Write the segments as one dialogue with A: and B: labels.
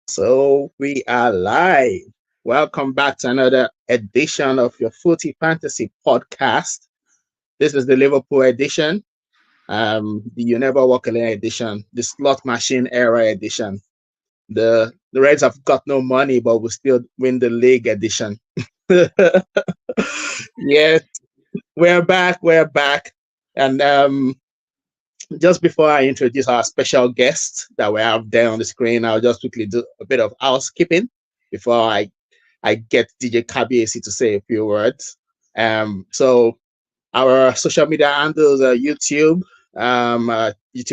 A: So we are live. Welcome back to another edition of your Footy Fantasy podcast. This is the Liverpool edition, the You Never Walk Alone edition, the slot machine era edition. The Reds have got no money, but will still win the league edition. Yes, we're back. We're back, and just before I introduce our special guest that we have there on the screen, I'll just quickly do a bit of housekeeping before I get DJ Kabiesi to say a few words. So our social media handles are YouTube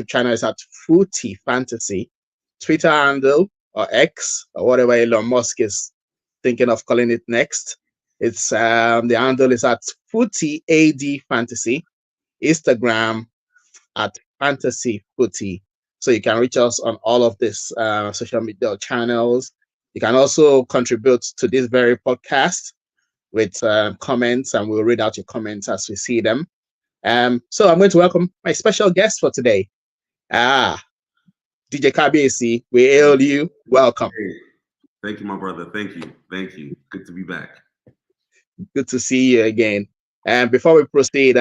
A: channel is at Footy Fantasy, Twitter handle or X or whatever Elon Musk is thinking of calling it next. It's the handle is at Footy AD Fantasy, Instagram at Fantasy Footy. So you can reach us on all of these social media channels. You can also contribute to this very podcast with comments, and we'll read out your comments as we see them. So I'm going to welcome my special guest for today. DJ Kabiesi, we hail you. Welcome.
B: Hey, thank you, my brother. Thank you. Thank you. Good to be back.
A: Good to see you again. And before we proceed,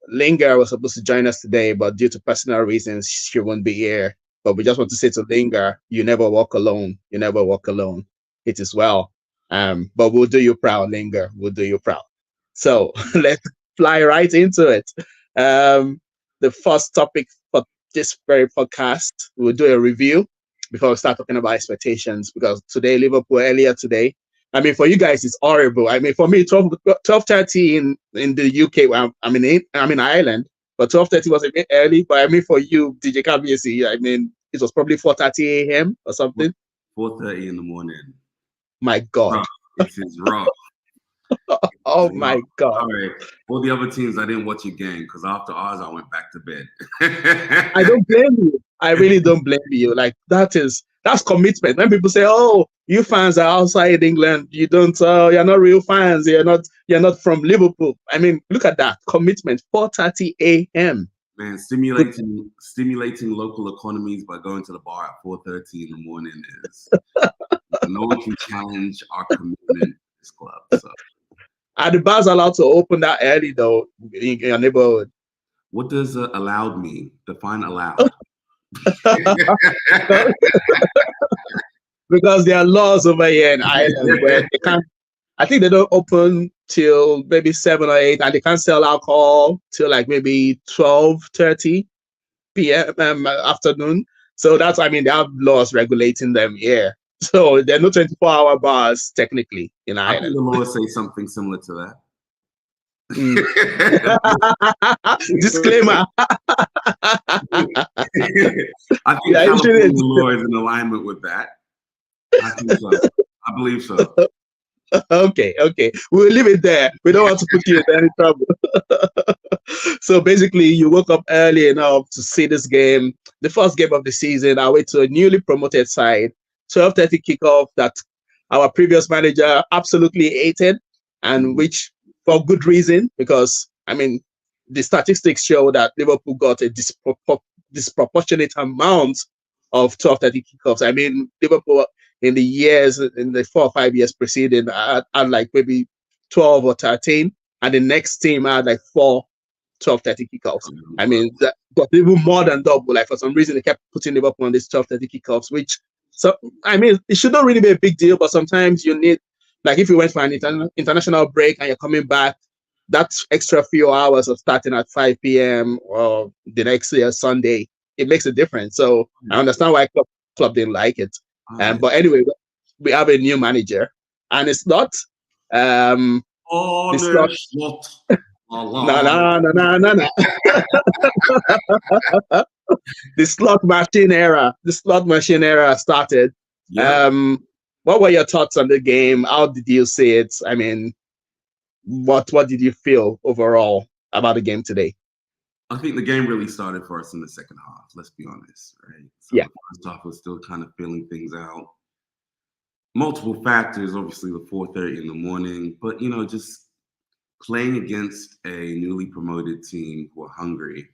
A: Linger was supposed to join us today, but due to personal reasons, she won't be here. But we just want to say to Linger, you never walk alone. You never walk alone. It is well. But we'll do you proud, Linger. We'll do you proud. So let's fly right into it. The first topic for this very podcast, we'll do a review before we start talking about expectations. Because today, Liverpool, earlier today, I mean, for you guys, it's horrible. I mean, for me, 12:30 in the UK, well, I'm in Ireland, but 12:30 was a bit early. But I mean, for you, DJ KBC, I mean, it was probably 4:30 a.m. or something.
B: 4:30 in the morning.
A: My God.
B: Rough. It is rough.
A: Oh my God.
B: Sorry. All the other teams, I didn't watch a game because after ours, I went back to bed.
A: I don't blame you. I really don't blame you. Like that's commitment. When people say, "Oh, you fans are outside England, you don't, you're not real fans. You're not from Liverpool." I mean, look at that commitment. 4:30 a.m.
B: Man, stimulating local economies by going to the bar at 4:30 in the morning is no one can challenge our commitment to this club. So,
A: are the bars allowed to open that early though in your neighborhood?
B: What does allowed mean? Define allowed.
A: Because there are laws over here in Ireland where they can't. I think they don't open till maybe 7 or 8, and they can't sell alcohol till like maybe 12:30 p.m. Afternoon. So that's, I mean, they have laws regulating them here. So there are no 24-hour bars technically in
B: I think
A: Ireland.
B: the laws say something similar to that.
A: Disclaimer.
B: I think California law is in alignment with that. I think so. I believe so.
A: Okay. We'll leave it there. We don't want to put you in any trouble. So basically, you woke up early enough to see this game, the first game of the season, away to a newly promoted side, 12:30 kickoff that our previous manager absolutely hated, and which for good reason, because I mean, the statistics show that Liverpool got a disproportionate amount of 12:30 kickoffs. I mean, Liverpool in the 4 or 5 years preceding, had like maybe 12 or 13, and the next team had like 4 12:30 kickoffs. I mean, that got even more than double. Like for some reason, they kept putting Liverpool on these 12:30 kickoffs, which, so I mean, it should not really be a big deal, but sometimes you need, like if you went for an international break and you're coming back, that extra few hours of starting at 5 p.m. or the next year Sunday, it makes a difference. So I understand why club didn't like it. But anyway, we have a new manager, and it's not. It's not. No. The slot machine era started.
B: Yeah.
A: What were your thoughts on the game? How did you see it? I mean, what did you feel overall about the game today?
B: I think the game really started for us in the second half. Let's be honest, right? So
A: Yeah.
B: The first half was still kind of feeling things out. Multiple factors, obviously the 4:30 in the morning, but just playing against a newly promoted team who are hungry,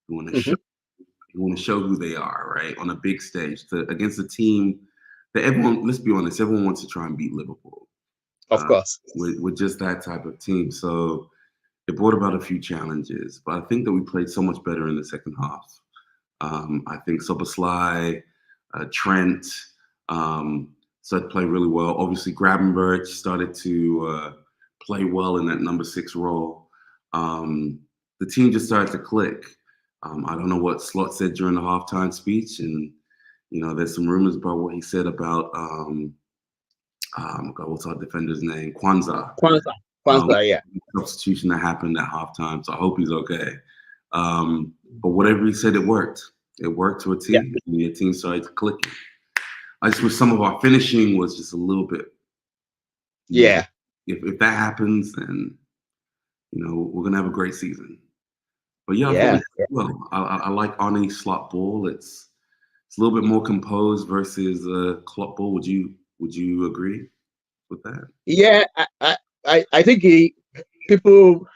B: who want to show who they are, right, on a big stage, against a team that everyone, let's be honest, everyone wants to try and beat Liverpool.
A: Of course.
B: We're just that type of team. So it brought about a few challenges, but I think that we played so much better in the second half. I think Soboslai, Trent started to play really well. Obviously, Gravenberch started to play well in that number 6 role. The team just started to click. I don't know what Slot said during the halftime speech, and there's some rumors about what he said about God, what's our defender's name? Kwanzaa.
A: Kwanzaa, yeah.
B: Substitution that happened at halftime, so I hope he's okay. But whatever he said, it worked. It worked to a team, and the team started clicking. I just wish some of our finishing was just a little bit.
A: Yeah.
B: If that happens, then we're gonna have a great season. But I like Arnie's slot ball. It's a little bit more composed versus Klopp ball. Would you agree with that?
A: Yeah, I think people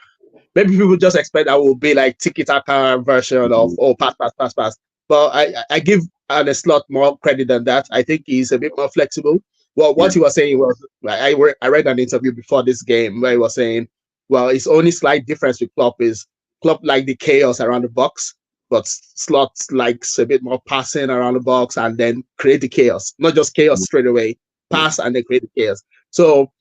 A: just expect that will be like tiki-taka version of pass. But I give Arne Slot more credit than that. I think he's a bit more flexible. Well, what he was saying was, I read an interview before this game where he was saying, well, his only slight difference with Klopp is Klopp like the chaos around the box, but Slot likes a bit more passing around the box and then create the chaos, not just chaos straight away, pass and then create the chaos. So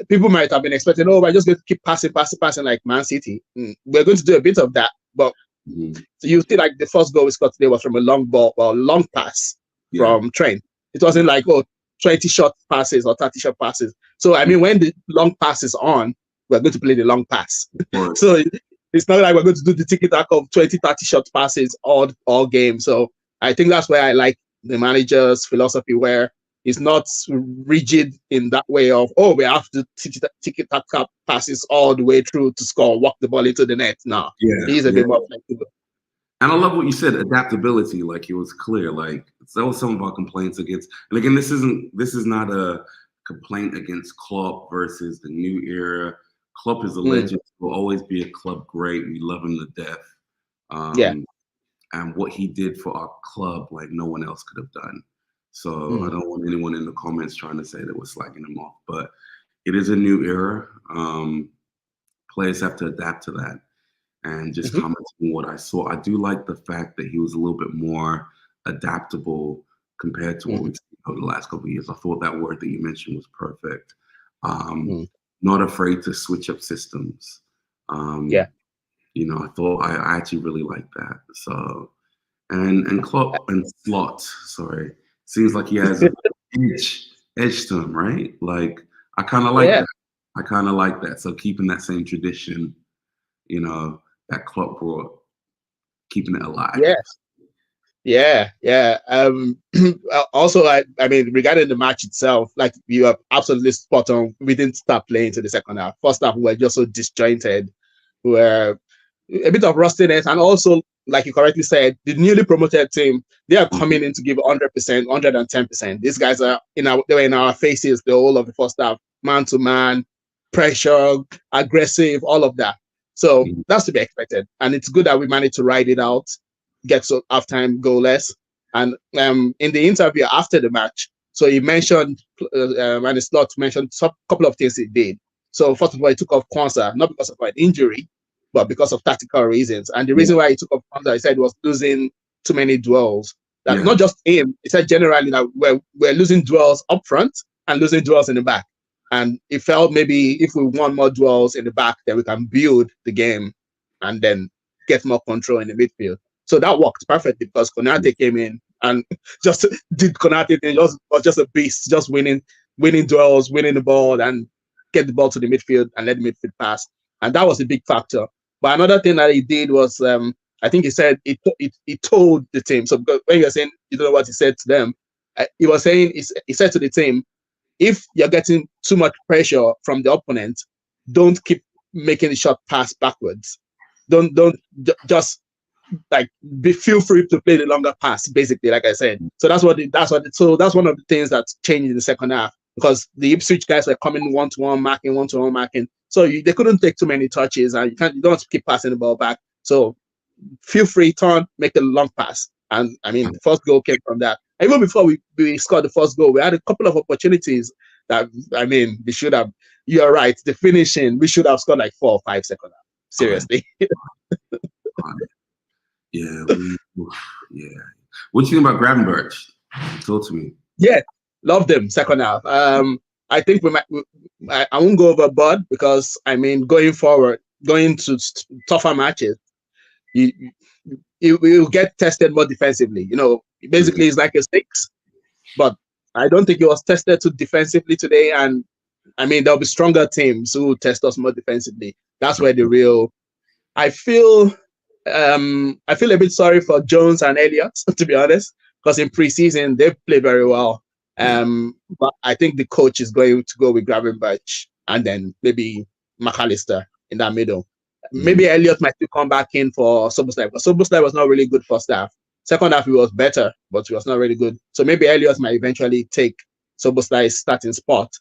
A: people might have been expecting, we're just going to keep passing like Man City. We're going to do a bit of that, but so you see, like the first goal we scored today was from a long ball or long pass from Trent. It wasn't like 20 short passes or 30 short passes. So I mean, when the long pass is on, we're going to play the long pass. So it's not like we're going to do the tiki-taka of 20, 30 short passes all game. So I think that's where I like the manager's philosophy, where it's not rigid in that way of, we have to tiki-taka passes all the way through to score, walk the ball into the net. No, he's a bit more flexible.
B: And I love what you said, adaptability. Like, it was clear. Like, that was some of our complaints against. And again, this is not a complaint against Klopp versus the new era. Klopp is a legend. Will always be a club great. We love him to death. And what he did for our club, like no one else could have done. So I don't want anyone in the comments trying to say that we're slacking him off. But it is a new era. Players have to adapt to that. And just commenting on what I saw, I do like the fact that he was a little bit more adaptable compared to what we've seen over the last couple of years. I thought that word that you mentioned was perfect. Not afraid to switch up systems. I thought I actually really liked that. So, and Klopp and Slot, sorry, seems like he has an edge to him, right? Like, I kind of like that. I kind of like that. So keeping that same tradition, that Klopp brought, keeping it alive.
A: Yeah. Also, I mean, regarding the match itself, like, you are absolutely spot on. We didn't start playing to the second half. First half, we were just so disjointed. We were a bit of rustiness, and also, like you correctly said, the newly promoted team, they are coming in to give 100%, 110%. These guys they were in our faces the whole of the first half, man to man, pressure, aggressive, all of that. So that's to be expected. And it's good that we managed to ride it out, get to halftime goalless. And in the interview after the match, so he mentioned, and it's not mentioned a couple of things he did. So first of all, he took off Kwanzaa, not because of an injury, but because of tactical reasons. And the reason why he took off Kwanzaa, he said, was losing too many duels. That not just him, he said generally that we're losing duels up front and losing duels in the back. And he felt maybe if we won more duels in the back, then we can build the game and then get more control in the midfield. So that worked perfectly because Konate came in and just did Konate thing, was just a beast, just winning duels, winning the ball, and get the ball to the midfield and let the midfield pass. And that was a big factor. But another thing that he did was, I think he said he told the team. So when you're saying you don't know what he said to them, he was saying he said to the team, if you're getting too much pressure from the opponent, don't keep making the shot pass backwards. Don't just like feel free to play the longer pass, basically, like I said. So that's one of the things that changed in the second half, because the Ipswich guys were coming one-to-one marking. So they couldn't take too many touches, and you don't have to keep passing the ball back. So feel free, turn, make a long pass. And I mean, the first goal came from that. Even before we scored the first goal, we had a couple of opportunities that, I mean, we should have. You're right. The finishing, we should have scored like 4 or 5 seconds. Seriously.
B: Yeah, yeah. What do you think about Gravenberch? Talk to me.
A: Yeah, love them second half. I think we might. I won't go overboard because I mean, going forward, going to tougher matches, you will get tested more defensively. You know, basically it's like a 6, but I don't think it was tested too defensively today. And I mean, there'll be stronger teams who test us more defensively. That's where the real. I feel a bit sorry for Jones and Elliott, to be honest, because in preseason they played very well. But I think the coach is going to go with Gravenberch and then maybe McAllister in that middle. Maybe Elliott might still come back in for Soboslai, but Soboslai was not really good first half. Second half he was better, but he was not really good. So maybe Elliott might eventually take Soboslai's starting spot.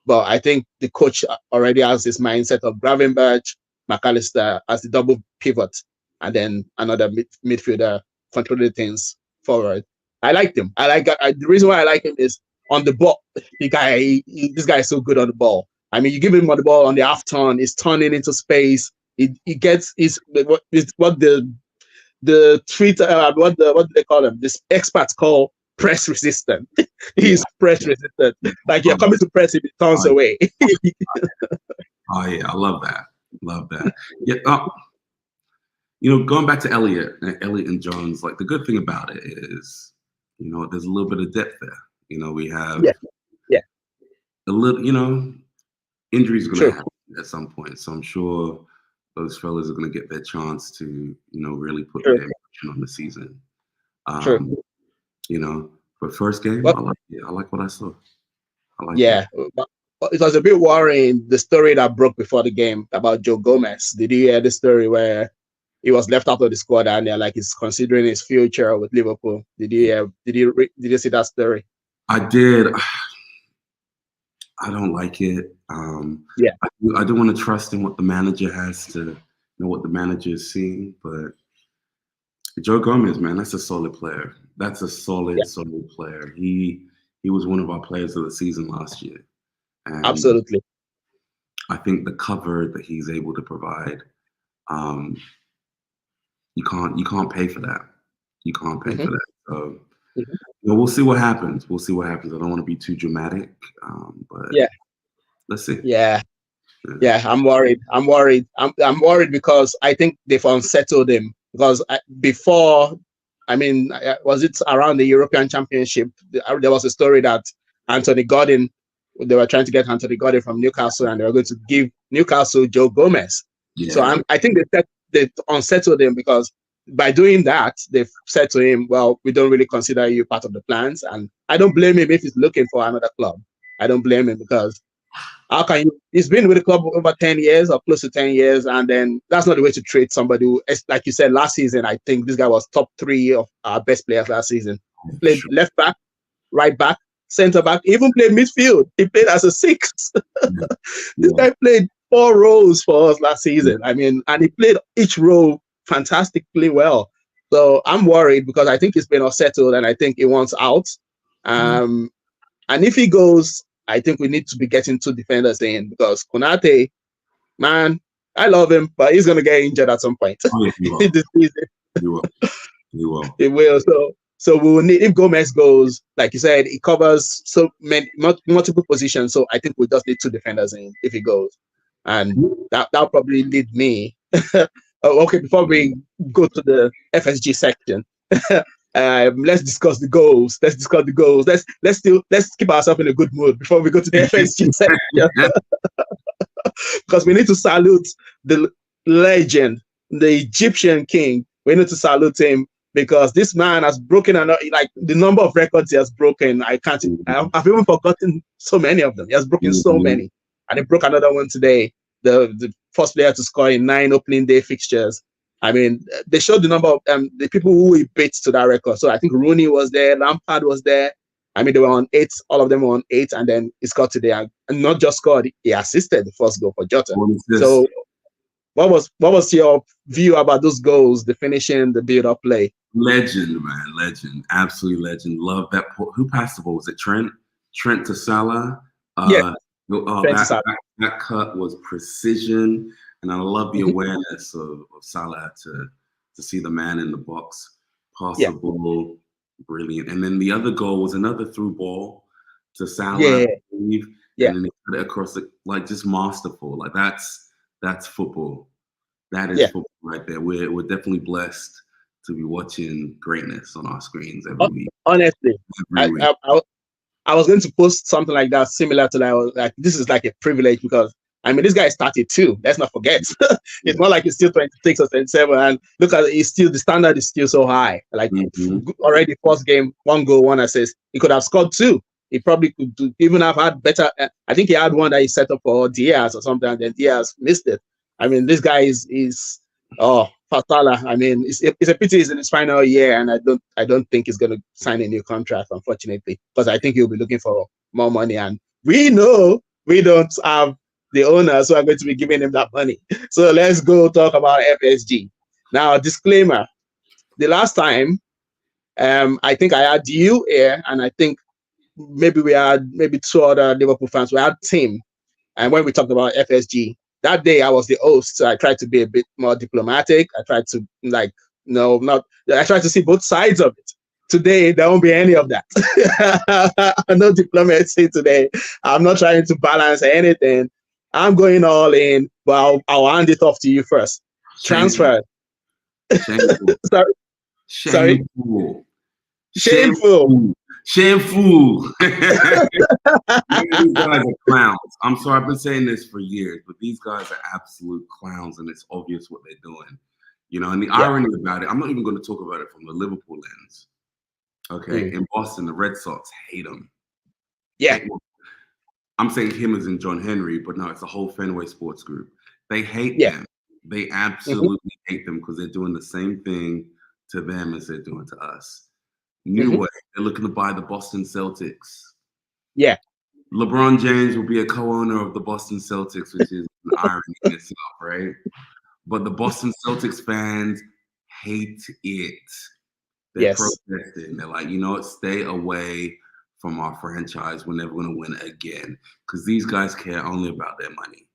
A: But I think the coach already has this mindset of Gravenberch, McAllister as the double pivot, and then another midfielder controlling things forward. I like him. The reason why I like him is on the ball. This guy is so good on the ball. I mean, you give him on the ball on the half turn, he's turning into space. He gets what the Twitter what do they call him? This experts call press resistant. He's press resistant. Like you're coming to press him, he turns away.
B: Oh yeah, I love that. Love that. Yeah. You know, going back to Elliott and Jones, like the good thing about it is, you know, there's a little bit of depth there. You know, we have a little, you know, injuries are going to happen at some point. So I'm sure those fellas are going to get their chance to, you know, really put their emotion on the season. You know, but first game, I like what I saw.
A: It was a bit worrying, the story that broke before the game about Joe Gomez. Did you hear the story where he was left out of the squad and they're like he's considering his future with Liverpool? Did you see that story?
B: I did. I don't like it. I do want to trust in what the manager has to know, what the manager is seeing. But Joe Gomez, man, that's a solid player. That's a solid player. He was one of our players of the season last year. And
A: absolutely.
B: I think the cover that he's able to provide, you can't pay for that. You can't pay for that. So we'll see what happens. I don't want to be too dramatic, but let's see.
A: Yeah, I'm worried. I'm worried because I think they've unsettled him. Because before, I mean, was it around the European Championship? There was a story that Anthony Gordon. They were trying to get Anthony Gordon from Newcastle, and they were going to give Newcastle Joe Gomez. Yeah. So I think they unsettled him because by doing that, they've said to him, well, we don't really consider you part of the plans. And I don't blame him if he's looking for another club. I don't blame him because how can you? He's been with the club over 10 years or close to 10 years. And then that's not the way to treat somebody who, like you said, last season, I think this guy was top 3 of our best players last season. Played left back, right back, center back, even played midfield. He played as a 6. This guy played 4 roles for us last season. I mean, and he played each role fantastically well. So I'm worried because I think he's been unsettled and I think he wants out. And if he goes, I think we need to be getting 2 defenders in because Konate, man, I love him, but he's going to get injured at some point.
B: He will.
A: He will. So we will need, if Gomez goes, like you said, he covers so many multiple positions. So I think we just need 2 defenders in if he goes. And that'll probably lead me. Okay, before we go to the FSG section, let's discuss the goals. Let's keep ourselves in a good mood before we go to the FSG section. Because we need to salute the legend, the Egyptian king. We need to salute him because this man has broken like the number of records he has broken. I've even forgotten so many of them. He has broken so many, and he broke another one today. The first player to score in 9 opening day fixtures. I mean, they showed the number of the people who he beat to that record. So I think Rooney was there, Lampard was there. I mean, they were on 8. All of them were on 8, and then he scored today, and not just scored, he assisted the first goal for Jota. So, what was your view about those goals, the finishing, the build-up play?
B: Legend, man, legend, absolute legend. Love that. Who passed the ball? Was it Trent? Trent to Salah.
A: Yeah,
B: Oh,
A: Francis.
B: that cut was precision, and I love the
A: Mhm.
B: awareness of Salah to see the man in the box, pass
A: Yeah,
B: the ball, brilliant. And then the other goal was another through ball to Salah,
A: yeah,
B: I believe,
A: yeah,
B: and then he put it across the, like, just masterful. Like that's football. That is
A: yeah.
B: football right there. We're definitely blessed to be watching greatness on our screens every
A: Hon-
B: week.
A: Honestly,
B: Every
A: I,
B: week.
A: I, I I was going to post something like that, similar to that. I was like, this is like a privilege because I mean, this guy is 32. Let's not forget. It's
B: Yeah.
A: not like he's still 26 or 27. And look at it, he's still the standard is still so high. Like
B: Mm-hmm.
A: already first game, 1 goal, 1 assist. He could have scored 2. He probably could even have had better. I think he had one that he set up for Diaz or something, and then Diaz missed it. I mean, this guy is oh Fatala. I mean, it's a pity he's in his final year, and I don't think he's going to sign a new contract, unfortunately, because I think he'll be looking for more money, and we know we don't have the owners who are going to be giving him that money. So let's go talk about FSG. Now, disclaimer: the last time, I think I had you here, and I think maybe we had maybe 2 other Liverpool fans. We had Tim, and when we talked about FSG, that day I was the host, so I tried to be a bit more diplomatic. I tried to like, no, not. I tried to see both sides of it. Today there won't be any of that. No diplomacy today. I'm not trying to balance anything. I'm going all in, but I'll hand it off to you first.
B: Shameful.
A: Transfer.
B: Shameful.
A: Sorry, sorry.
B: Shameful.
A: Shameful.
B: Shameful. Shameful. These guys are clowns. I'm sorry, I've been saying this for years, but these guys are absolute clowns, and it's obvious what they're doing. You know, and the
A: Yeah.
B: irony about it, I'm not even going to talk about it from the Liverpool lens. Okay,
A: Mm.
B: in Boston, the Red Sox hate him.
A: Yeah.
B: I'm saying him as in John Henry, but no, it's the whole Fenway Sports Group. They hate
A: Yeah.
B: them. They
A: Mm-hmm.
B: absolutely hate them because they're doing the same thing to them as they're doing to us. New
A: Mm-hmm.
B: way. They're looking to buy the Boston Celtics.
A: Yeah.
B: LeBron James will be a co-owner of the Boston Celtics, which is an irony in itself, right? But the Boston Celtics fans hate it. They're
A: Yes.
B: protesting. They're like, you know what? Stay away from our franchise. We're never going to win again because these guys care only about their money.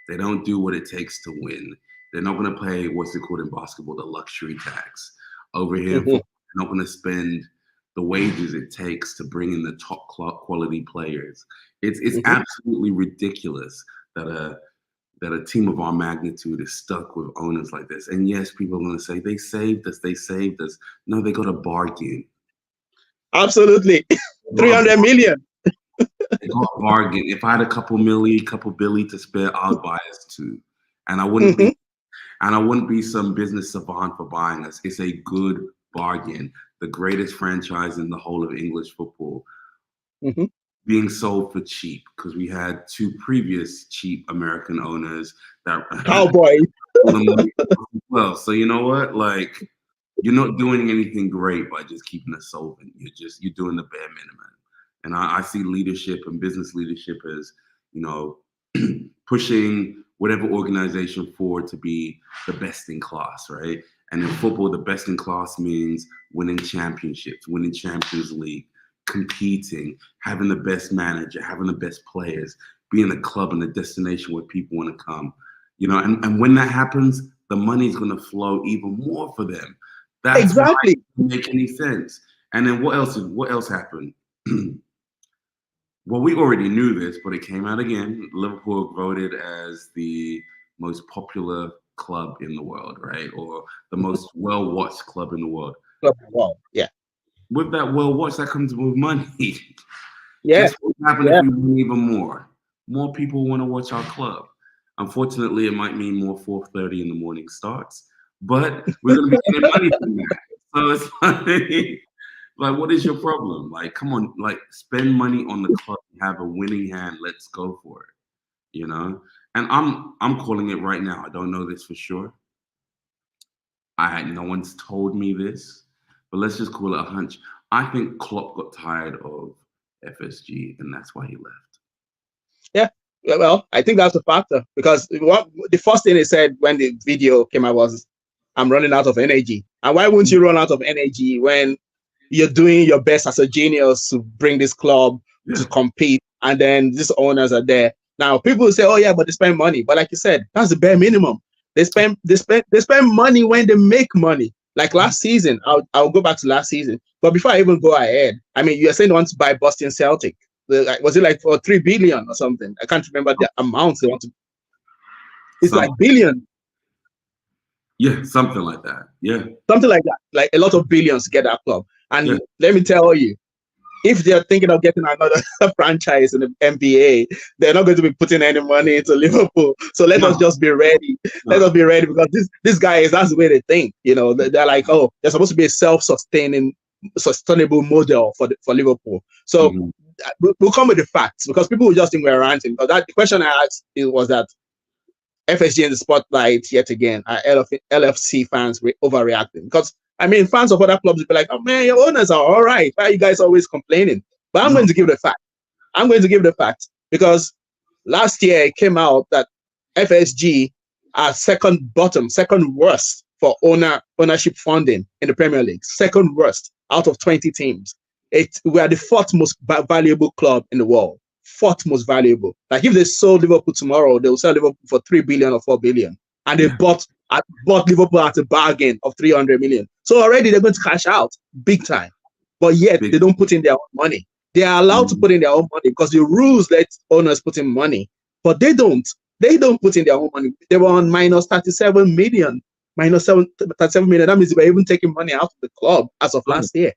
B: They don't do what it takes to win. They're not going to pay what's it called in basketball, the luxury tax. Over here in
A: Mm-hmm.
B: football, they're not going to spend the wages it takes to bring in the top quality players. It's
A: Mm-hmm.
B: absolutely ridiculous that a team of our magnitude is stuck with owners like this. And yes, people are going to say they saved us. They saved us. No, they got a bargain.
A: Absolutely.
B: They got a
A: 300 million.
B: They got a bargain. If I had a couple milli, couple billy to spare, I'd buy us too. And I wouldn't
A: Mm-hmm.
B: be some business savant for buying us. It's a good bargain. The greatest franchise in the whole of English football
A: Mm-hmm.
B: being sold for cheap because we had 2 previous cheap American owners that
A: Cowboy.
B: well. So you know what? Like, you're not doing anything great by just keeping us solvent. You're doing the bare minimum. And I see leadership and business leadership as, you know, pushing whatever organization forward to be the best in class, right? And in football, the best in class means winning championships, winning Champions League, competing, having the best manager, having the best players, being a club and a destination where people want to come. You know, and when that happens, the money's going to flow even more for them. That's why it
A: Exactly.
B: doesn't make any sense. And then what else happened? Well, we already knew this, but it came out again. Liverpool voted as the most popular club in the world, right? Or the most well-watched club in the world.
A: Wow. Yeah.
B: With that well-watched, that comes with money.
A: Yeah.
B: Guess what would happen if
A: Yeah.
B: we win even more? More people want to watch our club. Unfortunately, it might mean more 4:30 in the morning starts, but we're going to be getting money from that. So it's like, what is your problem? Like, come on, like, spend money on the club, have a winning hand. Let's go for it, you know. And I'm calling it right now. I don't know this for sure. No one's told me this, but let's just call it a hunch. I think Klopp got tired of FSG, and that's why he left.
A: Yeah. Well, I think that's a factor because what the first thing he said when the video came out was, I'm running out of energy. And why wouldn't you run out of energy when you're doing your best as a genius to bring this club to compete, and then these owners are there? Now people will say, "Oh yeah, but they spend money." But like you said, that's the bare minimum. They spend money when they make money. Like last season, I'll go back to last season. But before I even go ahead, I mean, you're saying they want to buy Boston Celtic. Was it like for 3 billion or something? I can't remember the amount they want to. It's like billion.
B: Yeah, something like that. Yeah.
A: Something like that. Like a lot of billions to get that club. And let me tell you, if they're thinking of getting another franchise in the NBA, they're not going to be putting any money into Liverpool. So let us just be ready. Let us be ready, because this guys, that's the way they think. You know, they're like, oh, there's supposed to be a self-sustaining, sustainable model for Liverpool. So we'll come with the facts, because people will just think we're ranting. But the question I asked was that FSG in the spotlight yet again. Are LFC fans overreacting? Because I mean, fans of other clubs will be like, "Oh man, your owners are all right. Why are you guys always complaining?" But I'm going to give the fact. I'm going to give the fact, because last year it came out that FSG are second worst for ownership funding in the Premier League. Second worst out of 20 teams. We are the fourth most valuable club in the world. Fourth most valuable. Like if they sold Liverpool tomorrow, they will sell Liverpool for 3 billion or 4 billion. And they bought Liverpool at a bargain of 300 million. So already they're going to cash out big time. But yet they don't put in their own money. They are allowed to put in their own money because the rules let owners put in money. But they don't. They don't put in their own money. They were on minus 37 million. Minus 37 million. That means they were even taking money out of the club as of last year.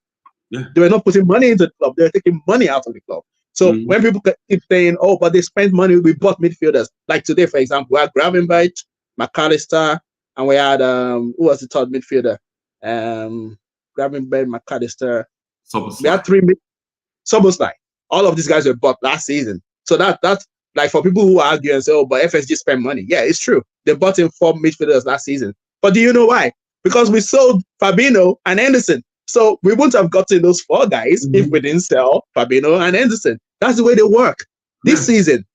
A: Yeah. They were not putting money into the club. They were taking money out of the club. So when people keep saying, "Oh, but they spent money, we bought midfielders." Like today, for example, we had Gravenberch, McAllister, and we had who was the third midfielder? Gravenberch, McAllister. We had three Soboslai. All of these guys were bought last season. So that's like, for people who argue and say, "Oh, but FSG spent money." Yeah, it's true. They bought in 4 midfielders last season. But do you know why? Because we sold Fabinho and Henderson. So we wouldn't have gotten those 4 guys if we didn't sell Fabinho and Henderson. That's the way they work. This season,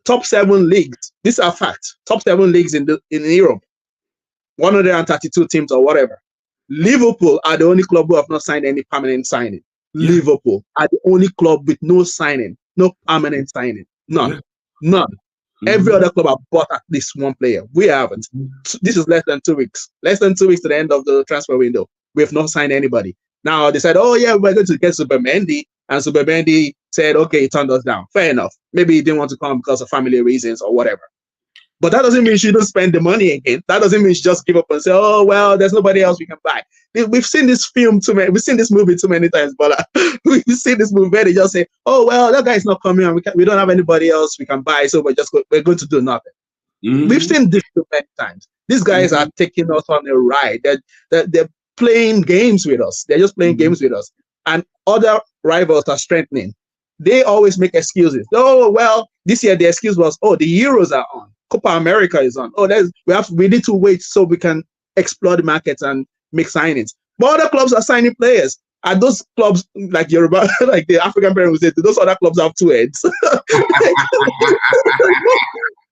A: top 7 leagues. These are facts. Top 7 leagues in Europe. 132 teams or whatever. Liverpool are the only club who have not signed any permanent signing. Liverpool are the only club with no signing, no permanent signing. None. Every other club have bought at least one player. We haven't. This is less than 2 weeks. Less than 2 weeks to the end of the transfer window. We have not signed anybody. Now they said, "Oh yeah, we're going to get Supermendy," and Supermendy said, "Okay, he turned us down." Fair enough. Maybe he didn't want to come because of family reasons or whatever. But that doesn't mean she don't spend the money again. That doesn't mean she just give up and say, "Oh well, there's nobody else we can buy." We've seen this film too many. We've seen this movie too many times, but we've seen this movie where they just say, "Oh well, that guy's not coming, and we don't have anybody else we can buy, so we're going to do nothing." We've seen this too many times. These guys are taking us on a ride. They're playing games with us. They're just playing games with us. And other rivals are strengthening. They always make excuses. "Oh, well, this year the excuse was, oh, the Euros are on. Copa America is on. Oh, we need to wait so we can explore the markets and make signings." But other clubs are signing players. And those clubs, like Yoruba, like the African parents would say, those other clubs have 2 heads.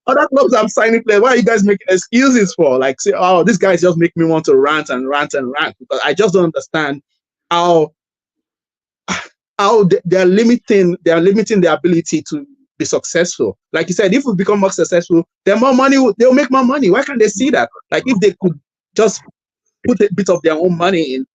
A: Other clubs are signing players. Why are you guys making excuses for? Like, say, "Oh, this guys just make me want to rant and rant and rant," because I just don't understand how they're limiting their ability to be successful. Like you said, if we become more successful, then more money, they'll make more money. Why can't they see that? Like, if they could just put a bit of their own money in,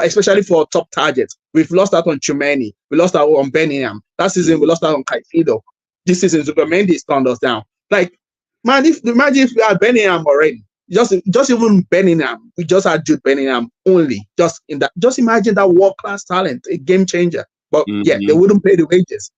A: especially for top targets. We've lost out on Chumeni. We lost out on Bellingham. Last season, we lost out on Caicedo. This season, Supermendy turned us down. Like, man, imagine if we had Bellingham already. Just even Bellingham. We just had Jude Bellingham only. Just imagine that world-class talent, a game changer. But yeah, they wouldn't pay the wages.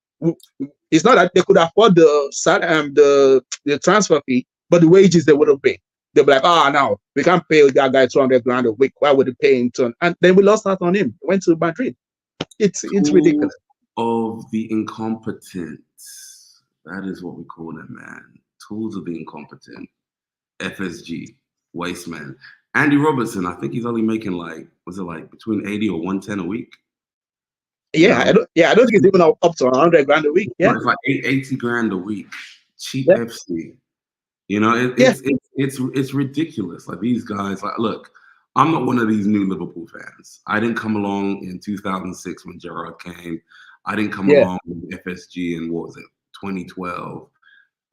A: It's not that they could afford the transfer fee, but the wages they wouldn't pay. They'll be like, "Oh, no, we can't pay that guy 200 grand a week. Why would they pay him?" And then we lost out on him. Went to Madrid. It's ridiculous.
B: Of the incompetent. That is what we call them, man. Tools of the incompetent. FSG, Wasteman. Andy Robertson, I think he's only making between 80 or 110 a week?
A: Yeah, I don't think it's even up to 100 grand a week. Yeah,
B: it's like 80 grand a week. Cheap FC. You know,
A: Yeah,
B: it's ridiculous. Like these guys, like look, I'm not one of these new Liverpool fans. I didn't come along in 2006 when Gerrard came. I didn't come
A: yeah.
B: along with FSG in what was it, 2012.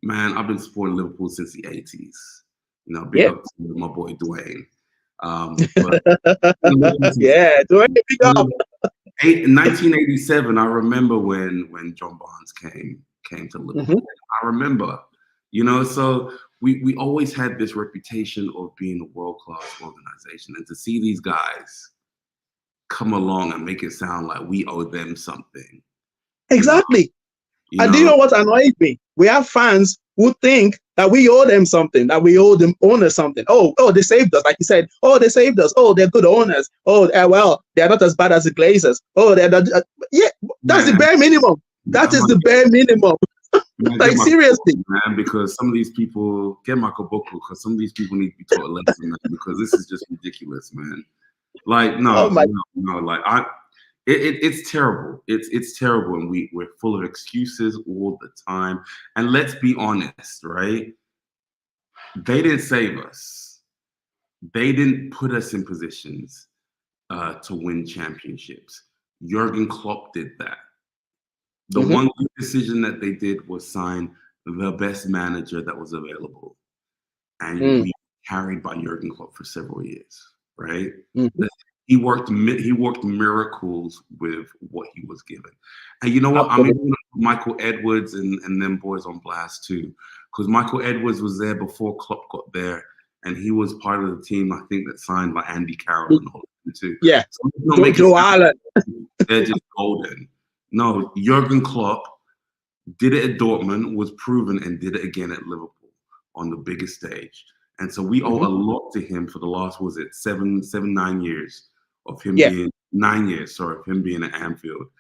B: Man, I've been supporting Liverpool since the 80s. You know, big
A: Yeah.
B: up to my boy Dwayne. But
A: Yeah, do it big up.
B: 1987, I remember when John Barnes came to Liverpool.
A: Mhm.
B: I remember, you know, so we always had this reputation of being a world-class organization. And to see these guys come along and make it sound like we owe them something, you know,
A: Exactly.
B: you
A: And do you
B: know,
A: know what annoys me? We have fans who think that we owe them something, that we owe them owners something. Oh, they saved us, like you said. Oh, they saved us. Oh, they're good owners. Oh, well, they're not as bad as the Glazers. Oh, they're not. Yeah, that's the
B: man,
A: bare minimum. That
B: I'm
A: is
B: gonna
A: the bare minimum.
B: get
A: Like
B: my book,
A: seriously.
B: man, because some of these people get Michael Booker because some of these people need to be taught a lesson, man, because this is just ridiculous, man. Like,
A: Oh my.
B: like it's terrible. It's terrible, and we're full of excuses all the time. And let's be honest, right? They didn't save us. They didn't put us in positions to win championships. Jurgen Klopp did that. The
A: Mhm.
B: one good decision that they did was sign the best manager that was available, and
A: Mm.
B: we carried by Jurgen Klopp for several years, right?
A: Mhm.
B: He worked miracles with what he was given. And you know what? I'm even
A: Absolutely.
B: gonna put Michael Edwards and them boys on blast too, because Michael Edwards was there before Klopp got there, and he was part of the team I think that signed like Andy Carroll and all of them too.
A: Yeah.
B: So let's not make it
A: Joe
B: sound
A: Allen.
B: like they're just golden. No, Jurgen Klopp did it at Dortmund, was proven, and did it again at Liverpool on the biggest stage. And so we owe
A: Mhm.
B: a lot to him for the last, was it 9 years of him
A: Yeah.
B: being 9 years, sorry, of him being at Anfield,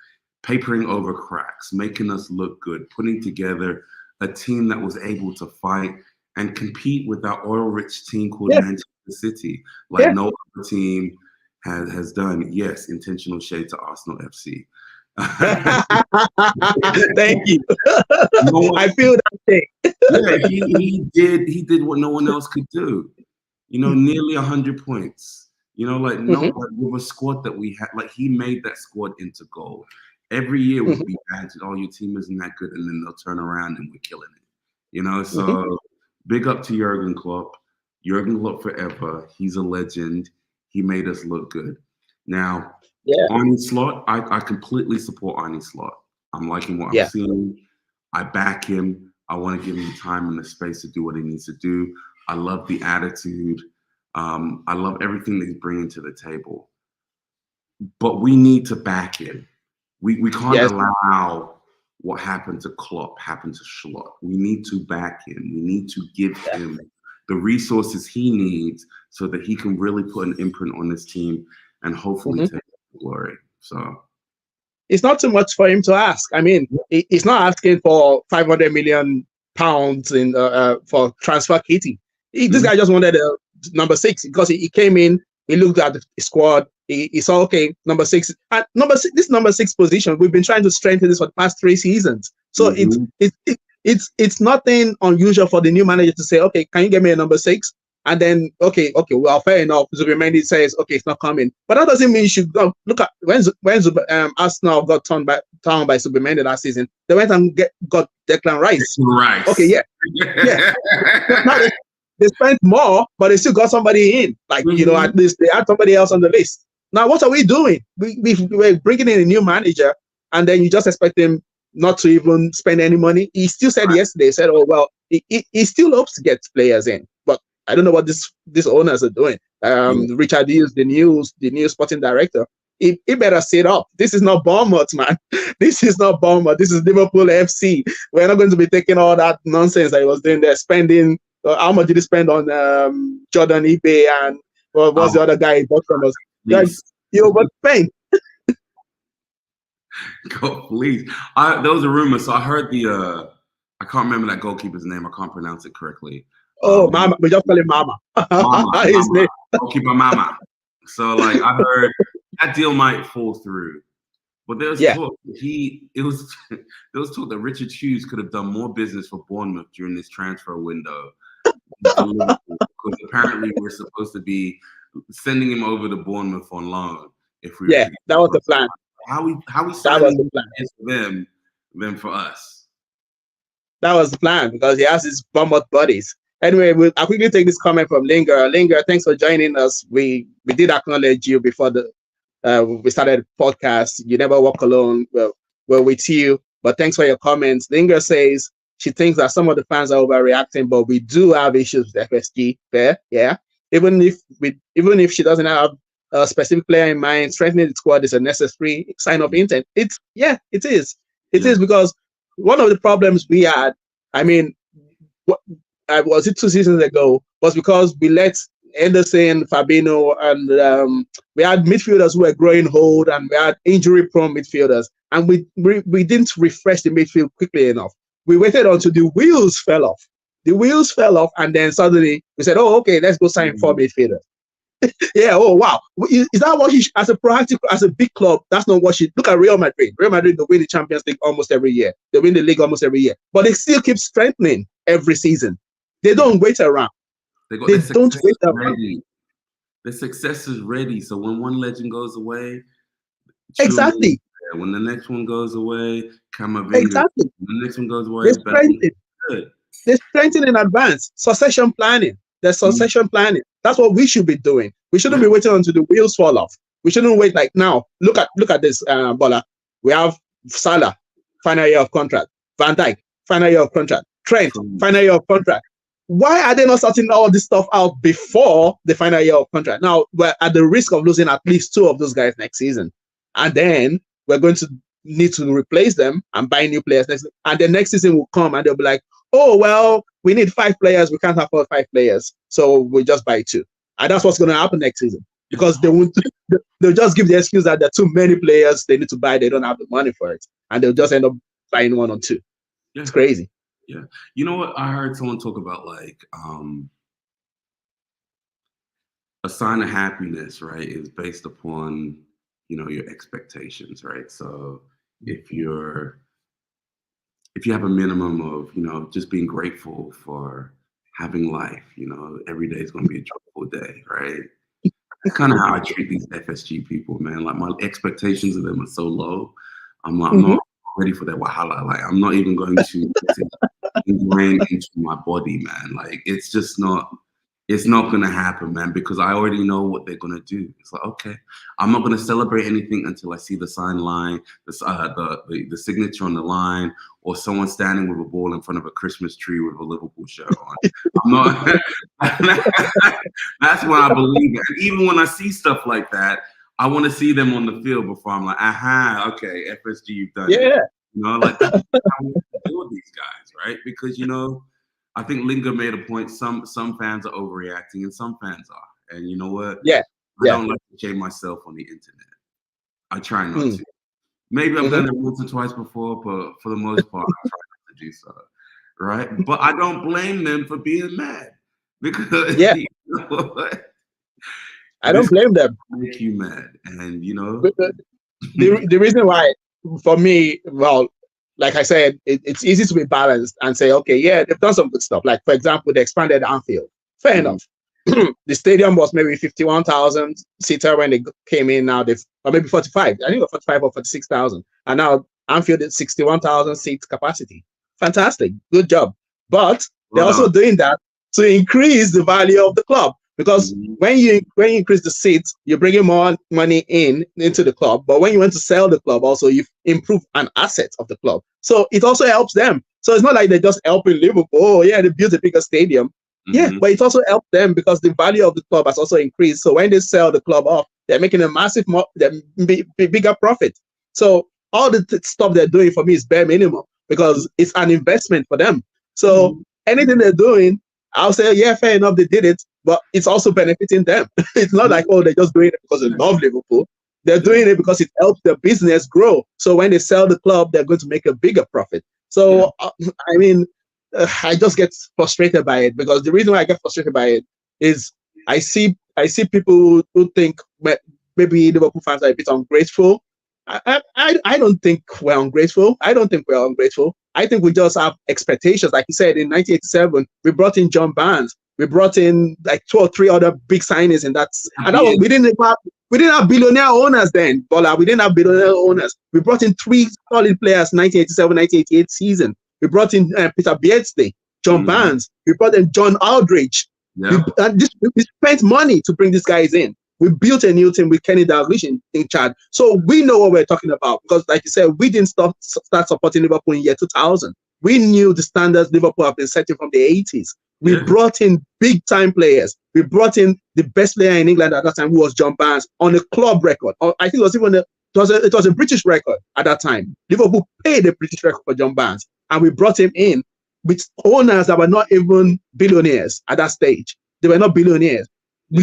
B: papering over cracks, making us look good, putting together a team that was able to fight and compete with our oil-rich team called
A: Yeah.
B: Manchester City, like
A: Yeah.
B: no other team has done. Yes, intentional shade to Arsenal FC.
A: Thank you.
B: No
A: I
B: one,
A: feel that thing.
B: yeah, he did what no one else could do. You know, nearly 100 points. You know, like no,
A: Mhm.
B: like with a squad that we had, like he made that squad into gold. Every year would
A: Mhm.
B: be bad. Oh, your team isn't that good, and then they'll turn around and we're killing it. You know,
A: Mhm.
B: so big up to Jurgen Klopp. Jurgen Klopp forever. He's a legend. He made us look good. Now,
A: Yeah.
B: Arnie Slot, I completely support Arnie Slot. I'm liking what I'm
A: Yeah.
B: seeing. I back him. I want to give him the time and the space to do what he needs to do. I love the attitude. I love everything that he's bringing to the table. But we need to back him. We can't
A: Yes.
B: allow what happened to Klopp happen to Schlott. We need to back him. We need to give
A: Yeah.
B: him the resources he needs so that he can really put an imprint on this team and hopefully
A: Mhm.
B: take glory. So
A: It's not too much for him to ask. I mean, he's not asking for 500 million pounds in for transfer kitty. This
B: mhm.
A: guy just wanted a number six because he came in, he looked at the squad, he saw okay, number six, and this number six position. We've been trying to strengthen this for the past 3 seasons, so
B: Mhm.
A: it's nothing unusual for the new manager to say, okay, can you get me a number six? And then, okay, well, fair enough. Zubimendi says, okay, it's not coming, but that doesn't mean you should go look at when Arsenal got turned by Zubimendi last season. They went and got Declan Rice. Okay,
B: Rice.
A: yeah. Now they spent more, but they still got somebody in. Like
B: Mhm.
A: at least they had somebody else on the list. Now, what are we doing? We're bringing in a new manager, and then you just expect him not to even spend any money. He still said yesterday, he said, "Oh well, he still hopes to get players in, but I don't know what these owners are doing."
B: Yeah.
A: Richard Hughes, the new sporting director, he better sit up. This is not Bournemouth, man. This is not Bournemouth. This is Liverpool FC. We're not going to be taking all that nonsense that he was doing there, spending. How much did he spend on Jordan eBay and what's the
B: Oh,
A: other guy he bought from us? Guys,
B: please.
A: you overspent.
B: Go, please. There was a rumor, so I heard I can't remember that goalkeeper's name. I can't pronounce it correctly.
A: Oh, Mama, we just call him Mama. His
B: Mama,
A: name.
B: goalkeeper Mama. So like I heard that deal might fall through. But there was
A: Yeah.
B: talk it was there was talk that Richard Hughes could have done more business for Bournemouth during this transfer window to Liverpool because apparently we're supposed to be sending him over to Bournemouth on loan if we were
A: Yeah,
B: to get
A: that was the plan.
B: how we
A: That was the
B: signing
A: plan.
B: for them than for us.
A: That was the plan because he has his Bournemouth buddies. Anyway, I'll quickly take this comment from Linger. Linger, thanks for joining us. We did acknowledge you before we started the podcast. You never walk alone. We're with you. But thanks for your comments. Linger says she thinks that some of the fans are overreacting, but we do have issues with FSG. Fair, yeah. Even if she doesn't have a specific player in mind, strengthening the squad is a necessary sign of intent. It is. It is because one of the problems we had, I mean, was it 2 seasons ago, was because we let Anderson, Fabinho, and we had midfielders who were growing old, and we had injury-prone midfielders, and we didn't refresh the midfield quickly enough. We waited until the wheels fell off. The wheels fell off, and then suddenly we said, "Oh, okay, let's go sign 4 midfielders." Yeah. Oh, wow. Is that what as a big club? That's not what she. Look at Real Madrid. Real Madrid, they win the Champions League almost every year. They win the league almost every year, but they still keep strengthening every season. They don't wait around.
B: They
A: don't wait around.
B: The success is ready. So when one legend goes away,
A: exactly.
B: When the next one goes away, Camavinga.
A: Exactly.
B: When the next one goes away,
A: they strengthen in advance. Succession planning. There's succession planning. That's what we should be doing. We shouldn't be waiting until the wheels fall off. We shouldn't wait like now. Look at this, Bola. We have Salah, final year of contract. Van Dijk, final year of contract. Trent, final year of contract. Why are they not sorting all this stuff out before the final year of contract? Now, we're at the risk of losing at least 2 of those guys next season. And then we're going to need to replace them and buy new players next. And the next season will come and they'll be like, oh, well, we need 5 players. We can't afford 5 players. So we just buy 2. And that's what's going to happen next season. Because they'll just give the excuse that there are too many players they need to buy. They don't have the money for it. And they'll just end up buying 1 or 2. Yeah. It's crazy.
B: Yeah. You know what? I heard someone talk about like a sign of happiness, right, is based upon, your expectations, right? So if you have a minimum of, just being grateful for having life, every day is going to be a joyful day, right? That's kind of how I treat these FSG people, man. Like my expectations of them are so low. I'm not ready for that wahala. Like I'm not even going to ingrain into my body, man. Like it's not gonna happen, man, because I already know what they're gonna do. It's like, okay, I'm not gonna celebrate anything until I see the sign line, the signature on the line, or someone standing with a ball in front of a Christmas tree with a Liverpool shirt on. I'm not. That's when I believe it. And even when I see stuff like that, I want to see them on the field before I'm like, aha, okay, FSG, you've done it. Like that's how we deal with these guys, right? Because I think Linga made a point. Some fans are overreacting, and some fans are. And you know what?
A: I
B: don't like to shame myself on the internet. I try not to. Maybe I've done it once or twice before, but for the most part, I try not to do so. Right? But I don't blame them for being mad because
A: I don't blame them.
B: Make you mad, and
A: the reason why, for me, well, like I said, it's easy to be balanced and say, okay, yeah, they've done some good stuff. Like, for example, they expanded Anfield. Fair enough. The stadium was maybe 51,000 seater when they came in. Now or maybe 45. I think it was 45 or 46,000. And now Anfield is 61,000 seat capacity. Fantastic. Good job. But they're also doing that to increase the value of the club. Because when you increase the seats, you're bringing more money into the club. But when you want to sell the club, also you improve an asset of the club. So it also helps them. So it's not like they're just helping Liverpool. Oh yeah, they built a bigger stadium. Yeah, but it also helps them because the value of the club has also increased. So when they sell the club off, they're making a bigger profit. So all the stuff they're doing for me is bare minimum because it's an investment for them. So anything they're doing, I'll say, yeah, fair enough, they did it, but it's also benefiting them. It's not like, oh, they're just doing it because they love Liverpool. They're doing it because it helps their business grow. So when they sell the club, they're going to make a bigger profit. So, I mean, I just get frustrated by it because the reason why I get frustrated by it is I see people who think maybe Liverpool fans are a bit ungrateful. I don't think we're ungrateful. I think we just have expectations. Like you said, in 1987, we brought in John Barnes. We brought in like 2 or 3 other big signings, and that was we didn't have billionaire owners then, Bola. We didn't have billionaire owners. We brought in 3 solid players, 1987, 1988 season. We brought in Peter Bielste, John Barnes. We brought in John Aldridge.
B: Yeah.
A: We spent money to bring these guys in. We built a new team with Kenny Dalglish in charge. So we know what we're talking about because, like you said, we didn't start supporting Liverpool in year 2000. We knew the standards Liverpool have been setting from the 80s. We brought in big-time players. We brought in the best player in England at that time, who was John Barnes, on a club record. Or I think it was even it was a British record at that time. Liverpool paid a British record for John Barnes, and we brought him in with owners that were not even billionaires at that stage. They were not billionaires. They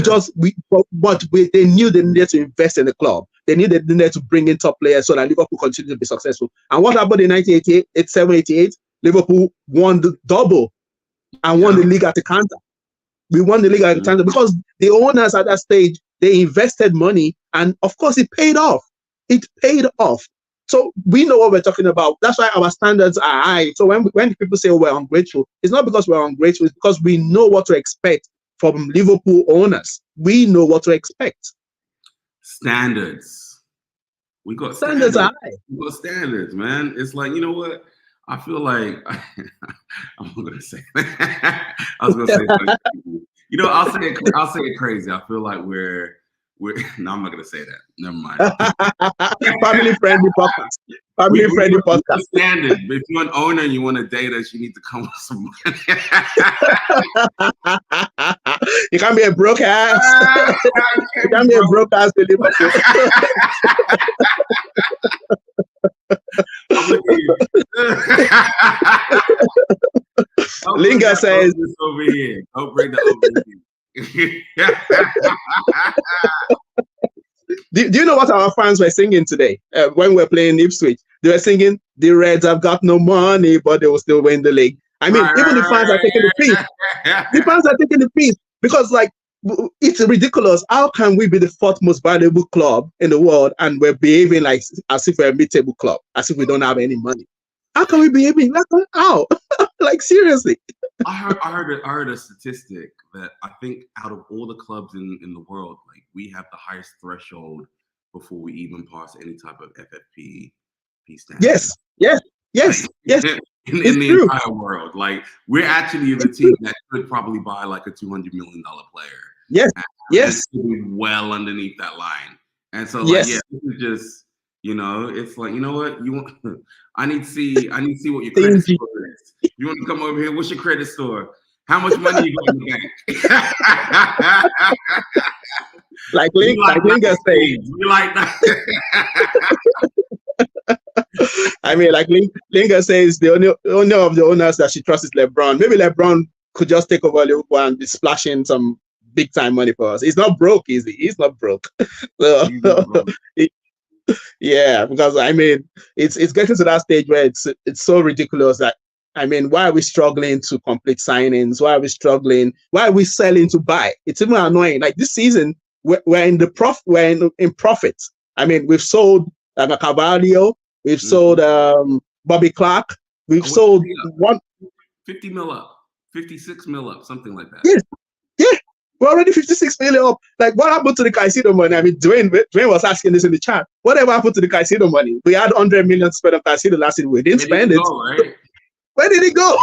A: knew they needed to invest in the club. They knew they needed to bring in top players so that Liverpool continued to be successful. And what happened in 1988, 87, 88? Liverpool won the double and won the league at the counter. We won the league at the counter because the owners at that stage, they invested money, and of course it paid off. It paid off. So we know what we're talking about. That's why our standards are high. So when people say we're ungrateful, it's not because we're ungrateful, it's because we know what to expect from Liverpool owners. We know what to expect.
B: Standards. We got
A: standards are high.
B: We got standards, man. It's like, you know what? I feel like I'm not gonna say that. I was gonna say something. You know, I'll say it crazy. I feel like we're no, I'm not gonna say that. Never mind.
A: Family friendly podcast. Family friendly podcast.
B: Standard. But if you're an owner and you want to date us, you need to come with some money.
A: You can't be a broke ass. You can't be a broke ass to Liverpool. Linga says
B: over here. Don't bring that over here.
A: Do you know what our fans were singing today when we were playing Ipswich? They were singing, "The Reds have got no money, but they will still win the league." I mean, even the fans are taking the piece. The fans are taking the piece because, like, it's ridiculous. How can we be the 4th most valuable club in the world and we're behaving like as if we're a mid-table club, as if we don't have any money? How can we be behaving like how? Like, seriously.
B: I heard a statistic that I think out of all the clubs in the world, like, we have the highest threshold before we even pass any type of FFP standard.
A: Yes.
B: In the entire world, like, we're actually the team that could probably buy like a $200 million player.
A: Yes.
B: Well underneath that line, and so like, this is just, you know, it's like, you know what, you want? I need to see what your credit score is. You want to come over here? What's your credit score? How much money you got in the bank?
A: like Linga says.
B: You like that?
A: I mean, like Linga says, the only of the owners that she trusts is LeBron. Maybe LeBron could just take over Liverpool and be splashing some big time money for us. He's not broke, is he? He's not broke. So, yeah, because I mean, it's getting to that stage where it's so ridiculous that, I mean, why are we struggling to complete signings? Why are we struggling? Why are we selling to buy? It's even annoying. Like, this season, we're in profit. I mean, we've sold Carvalho, we've sold Bobby Clark, we've sold
B: 50 mil up, 56 mil up, something like that.
A: Yeah. We're already 56 million up. Like, what happened to the Caicedo money? I mean, Dwayne was asking this in the chat. Whatever happened to the Caicedo money? We had 100 million to spend on Caicedo last year. We didn't spend it.
B: Right?
A: Where did it go?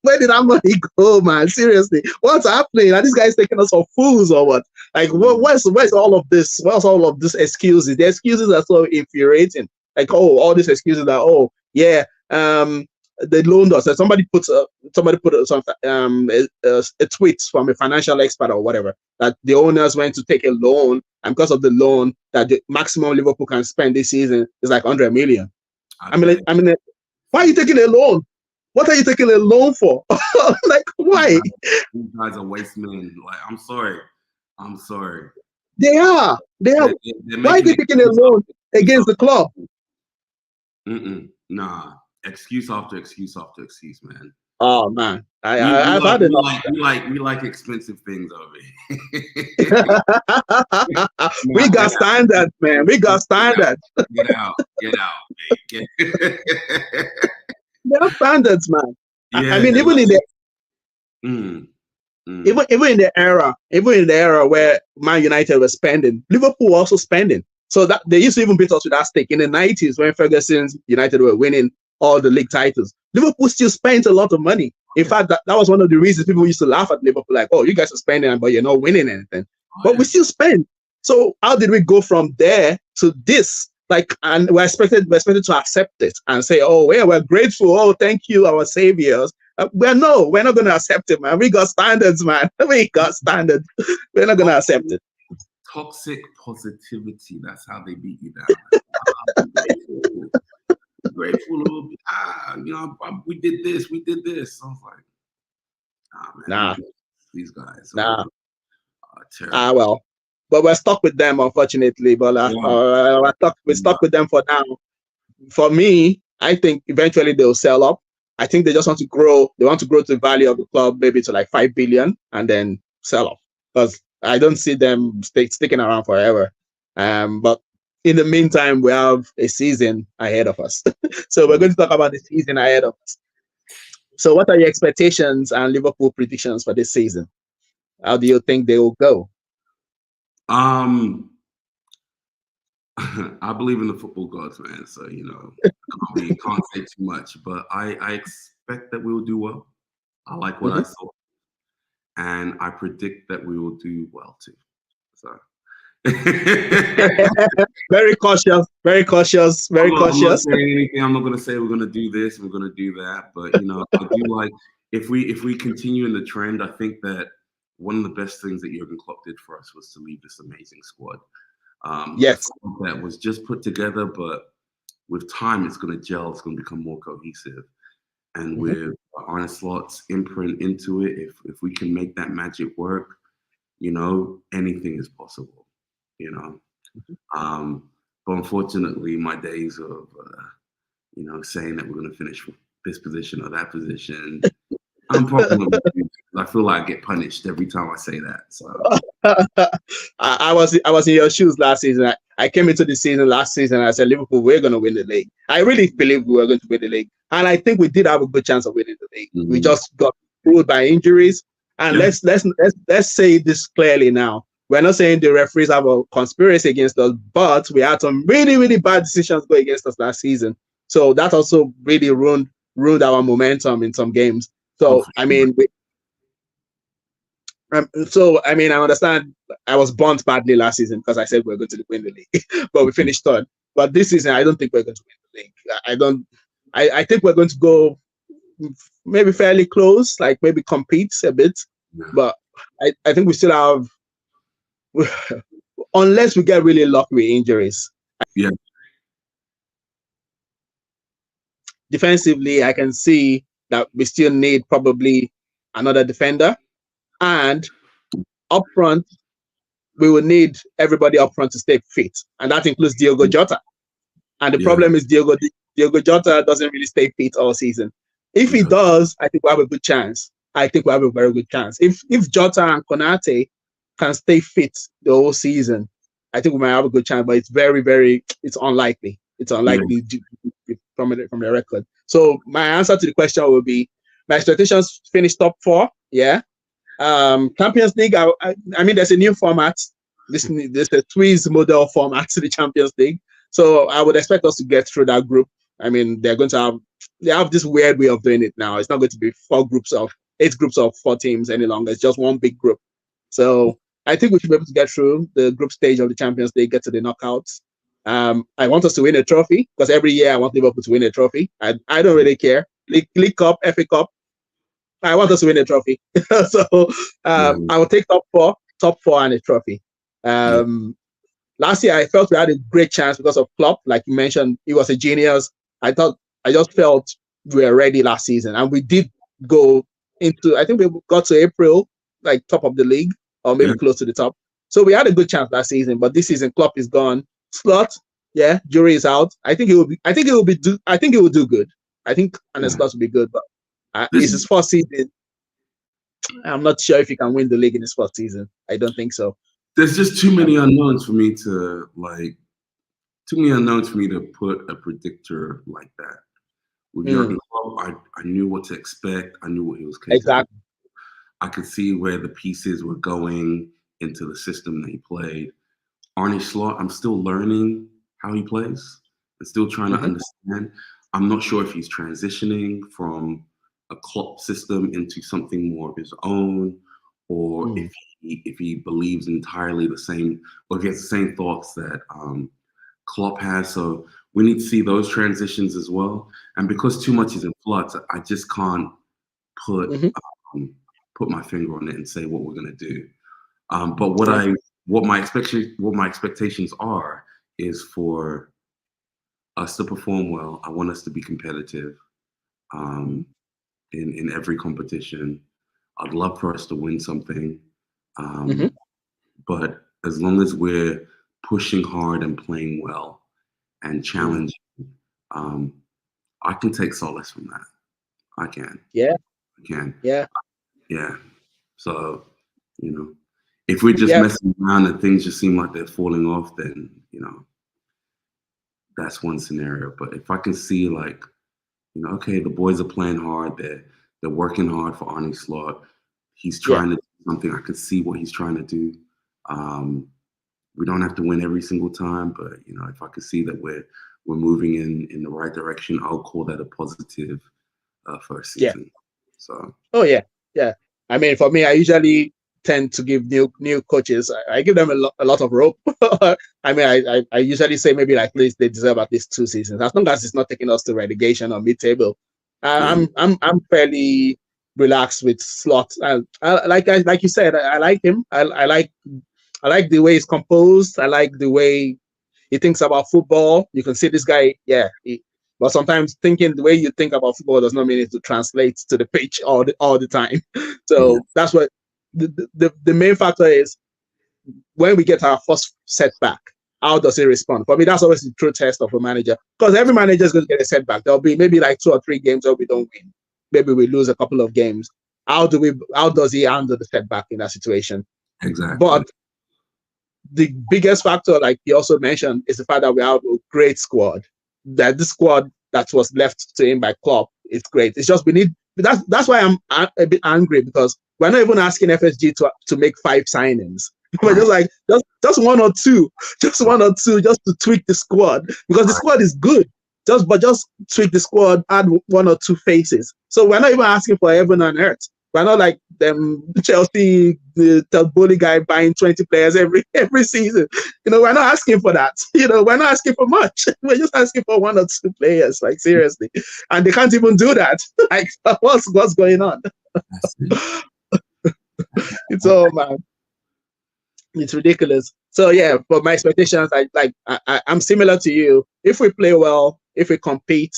A: Where did that money go, man? Seriously, what's happening? Are these guys taking us for fools or what? Like, where's all of this? Where's all of these excuses? The excuses are so infuriating. Like, all these excuses that, they loaned us. Somebody put a tweet from a financial expert or whatever, that the owners went to take a loan, and because of the loan, that the maximum Liverpool can spend this season is like 100 million. I mean, why are you taking a loan? What are you taking a loan for? Like, why?
B: These guys are waste men. Like, I'm sorry.
A: They are. Why are they taking a loan against the club?
B: Nah. Excuse after excuse after excuse, man.
A: Oh man, I've had enough.
B: We like expensive things over here.
A: We got standards, man. We got standards.
B: Get out, man.
A: There are standards, man.
B: Yeah,
A: I mean, even in the
B: Mm.
A: Even in the era where Man United was spending, Liverpool were also spending. So that they used to even beat us with that stake in the 90s when Ferguson's United were winning all the league titles. Liverpool still spent a lot of money. In
B: Yeah.
A: fact, that was one of the reasons people used to laugh at Liverpool, like, "Oh, you guys are spending, but you're not winning anything."
B: Oh,
A: But
B: yeah.
A: we still spend. So how did we go from there to this? Like, and we're expected to accept it and say, "Oh, yeah, we're grateful. Oh, thank you, our saviors." We're not going to accept it, man. We got standards, man. We got standards. We're not going to accept it.
B: Toxic positivity. That's how they beat you down. I'm grateful. Grateful. Lord. We did this. We did this. I was like, man,
A: Nah,
B: these guys
A: nah.
B: are terrible.
A: Well, but we're stuck with them, unfortunately. But
B: Yeah.
A: we're stuck with them for now. For me, I think eventually they'll sell up. I think they just want to grow. They want to grow the value of the club maybe to like 5 billion and then sell off. Because I don't see them sticking around forever. But in the meantime, we have a season ahead of us. So we're going to talk about the season ahead of us. So what are your expectations and Liverpool predictions for this season? How do you think they will go?
B: Um, I believe in the football gods, man. So can't say too much, but I expect that we will do well. I like what I
A: Mhm.
B: saw, and I predict that we will do well too. So
A: Very cautious, very cautious, very
B: I'm not
A: cautious.
B: saying anything. I'm not going to say we're going to do this, we're going to do that. But I do like if we continue in the trend. I think that one of the best things that Jurgen Klopp did for us was to leave this amazing squad. A
A: Yes.
B: squad that was just put together, but with time, it's going to gel. It's going to become more cohesive. And
A: Mhm.
B: with Arne Slot's imprint into it, if we can make that magic work, anything is possible. You know. But unfortunately, my days of saying that we're going to finish this position or that position, I'm probably not going to do it. I feel like I get punished every time I say that. So
A: I was in your shoes last season. I came into the season last season and I said, Liverpool, we're going to win the league. I really believe we were going to win the league. And I think we did have a good chance of winning the league. We
B: mhm.
A: just got ruled by injuries. And
B: Yeah,
A: let's say this clearly now. We're not saying the referees have a conspiracy against us, but we had some really, really bad decisions go against us last season. So that also really ruined our momentum in some games.
B: oh,
A: So
B: for
A: I
B: sure.
A: mean, I understand I was burnt badly last season because I said we are going to win the league, but we finished third. But this season, I don't think we're going to win the league. I don't. I think we're going to go maybe fairly close, like maybe compete a bit,
B: Yeah,
A: but I think we still have, unless we get really lucky with injuries.
B: yeah,
A: Defensively, I can see that we still need probably another defender, and up front, we will need everybody up front to stay fit, and that includes Diogo Jota. And the
B: yeah,
A: problem is Diogo Jota doesn't really stay fit all season. If he
B: yeah,
A: does, I think we have a good chance. I think we have a very good chance. If Jota and Konate can stay fit the whole season, I think we might have a good chance. But it's very, very, it's unlikely. It's
B: yeah,
A: unlikely from the record. So my answer to the question will be my expectations finish top four. Yeah. Champions League. I mean, there's a new format. This a Swiss model format to the Champions League. So I would expect us to get through that group. I mean, they have this weird way of doing it now. It's not going to be 8 groups of 4 teams any longer. It's just one big group. So I think we should be able to get through the group stage of the Champions League, get to the knockouts. I want us to win a trophy because every year I want Liverpool to win a trophy. I don't really care. League Cup, FA Cup. I want us to win a trophy. So
B: yeah,
A: I will take top four and a trophy.
B: yeah,
A: Um, Last year, I felt we had a great chance because of Klopp. Like you mentioned, he was a genius. I just felt we were ready last season, and we did go into. I think we got to April, like top of the league, or
B: yeah,
A: maybe close to the top. So we had a good chance last season. But this season, Klopp is gone. Slot, yeah, jury is out. I think it will be. I think it will be. I think it will do good. I think Arne
B: yeah.
A: Slot will be good, but it's
B: This
A: his first season. I'm not sure if he can win the league in his first season. I don't think so.
B: there's just too many unknowns for me to like. Too many unknowns for me to put a predictor like that. With Jurgen
A: Mm,
B: Klopp, I knew what to expect. I knew what he was capable of.
A: exactly.
B: I could see where the pieces were going into the system that he played. Arne Slot, I'm still learning how he plays and still trying to
A: Hmm.
B: understand. I'm not sure if he's transitioning from a Klopp system into something more of his own, or
A: Mm.
B: if he believes entirely the same, or if he has the same thoughts that Klopp has. So we need to see those transitions as well. And because too much is in flux, I just can't put
A: Hmm.
B: um, put my finger on it and say what we're going to do. But
A: Yeah.
B: what my expectations are is for us to perform well. I want us to be competitive
A: Hmm.
B: um, in every competition. I'd love for us to win something,
A: Hmm.
B: um, but as long as we're pushing hard and playing well and
A: Mm.
B: challenging, um, I can take solace from that. I can.
A: Yeah.
B: I can.
A: Yeah.
B: Yeah. So, you know, if we're just
A: Yeah.
B: messing around and things just seem like they're falling off, then, that's one scenario. But if I can see like, okay, the boys are playing hard, they're working hard for Arnie Slot. He's
A: Yeah.
B: trying to do something. I can see what he's trying to do. Um, we don't have to win every single time, but if I can see that we're moving in the right direction, I'll call that a positive first
A: Yeah.
B: season. So
A: Oh yeah, yeah. I mean, for me, I usually tend to give new coaches. I give them a lot of rope. I mean, I usually say maybe like at least they deserve at least 2 seasons, as long as it's not taking us to relegation or mid-table.
B: yeah,
A: I'm fairly relaxed with Slot. Like you said, I like him. I like the way he's composed. I like the way he thinks about football. You can see this guy, yeah. But sometimes thinking the way you think about football does not mean it to translate to the pitch all the time.
B: yeah,
A: So that's what the main factor is when we get our first setback. How does he respond? For me, that's always the true test of a manager, because every manager is going to get a setback. There'll be maybe like 2 or 3 games where we don't win. Maybe we lose a couple of games. How does he handle the setback in that situation?
B: exactly.
A: But the biggest factor, like you also mentioned, is the fact that we have a great squad. That the squad that was left to him by Klopp is great. It's just we need. That's why I'm a bit angry, because we're not even asking FSG to make 5 signings. We're
B: Right,
A: just like just one or two, just one or two, just to tweak the squad, because the
B: right.
A: squad is good. Just tweak the squad, add 1 or 2 faces. So we're not even asking for heaven and earth. We're not like them Chelsea, the Todd Bowley guy buying 20 players every season. We're not asking for that. We're not asking for much. We're just asking for 1 or 2 players, like seriously. And they can't even do that. Like, what's going on?
B: That's it.
A: It's all man. It's ridiculous. So yeah, for my expectations, I'm similar to you. If we play well, if we compete,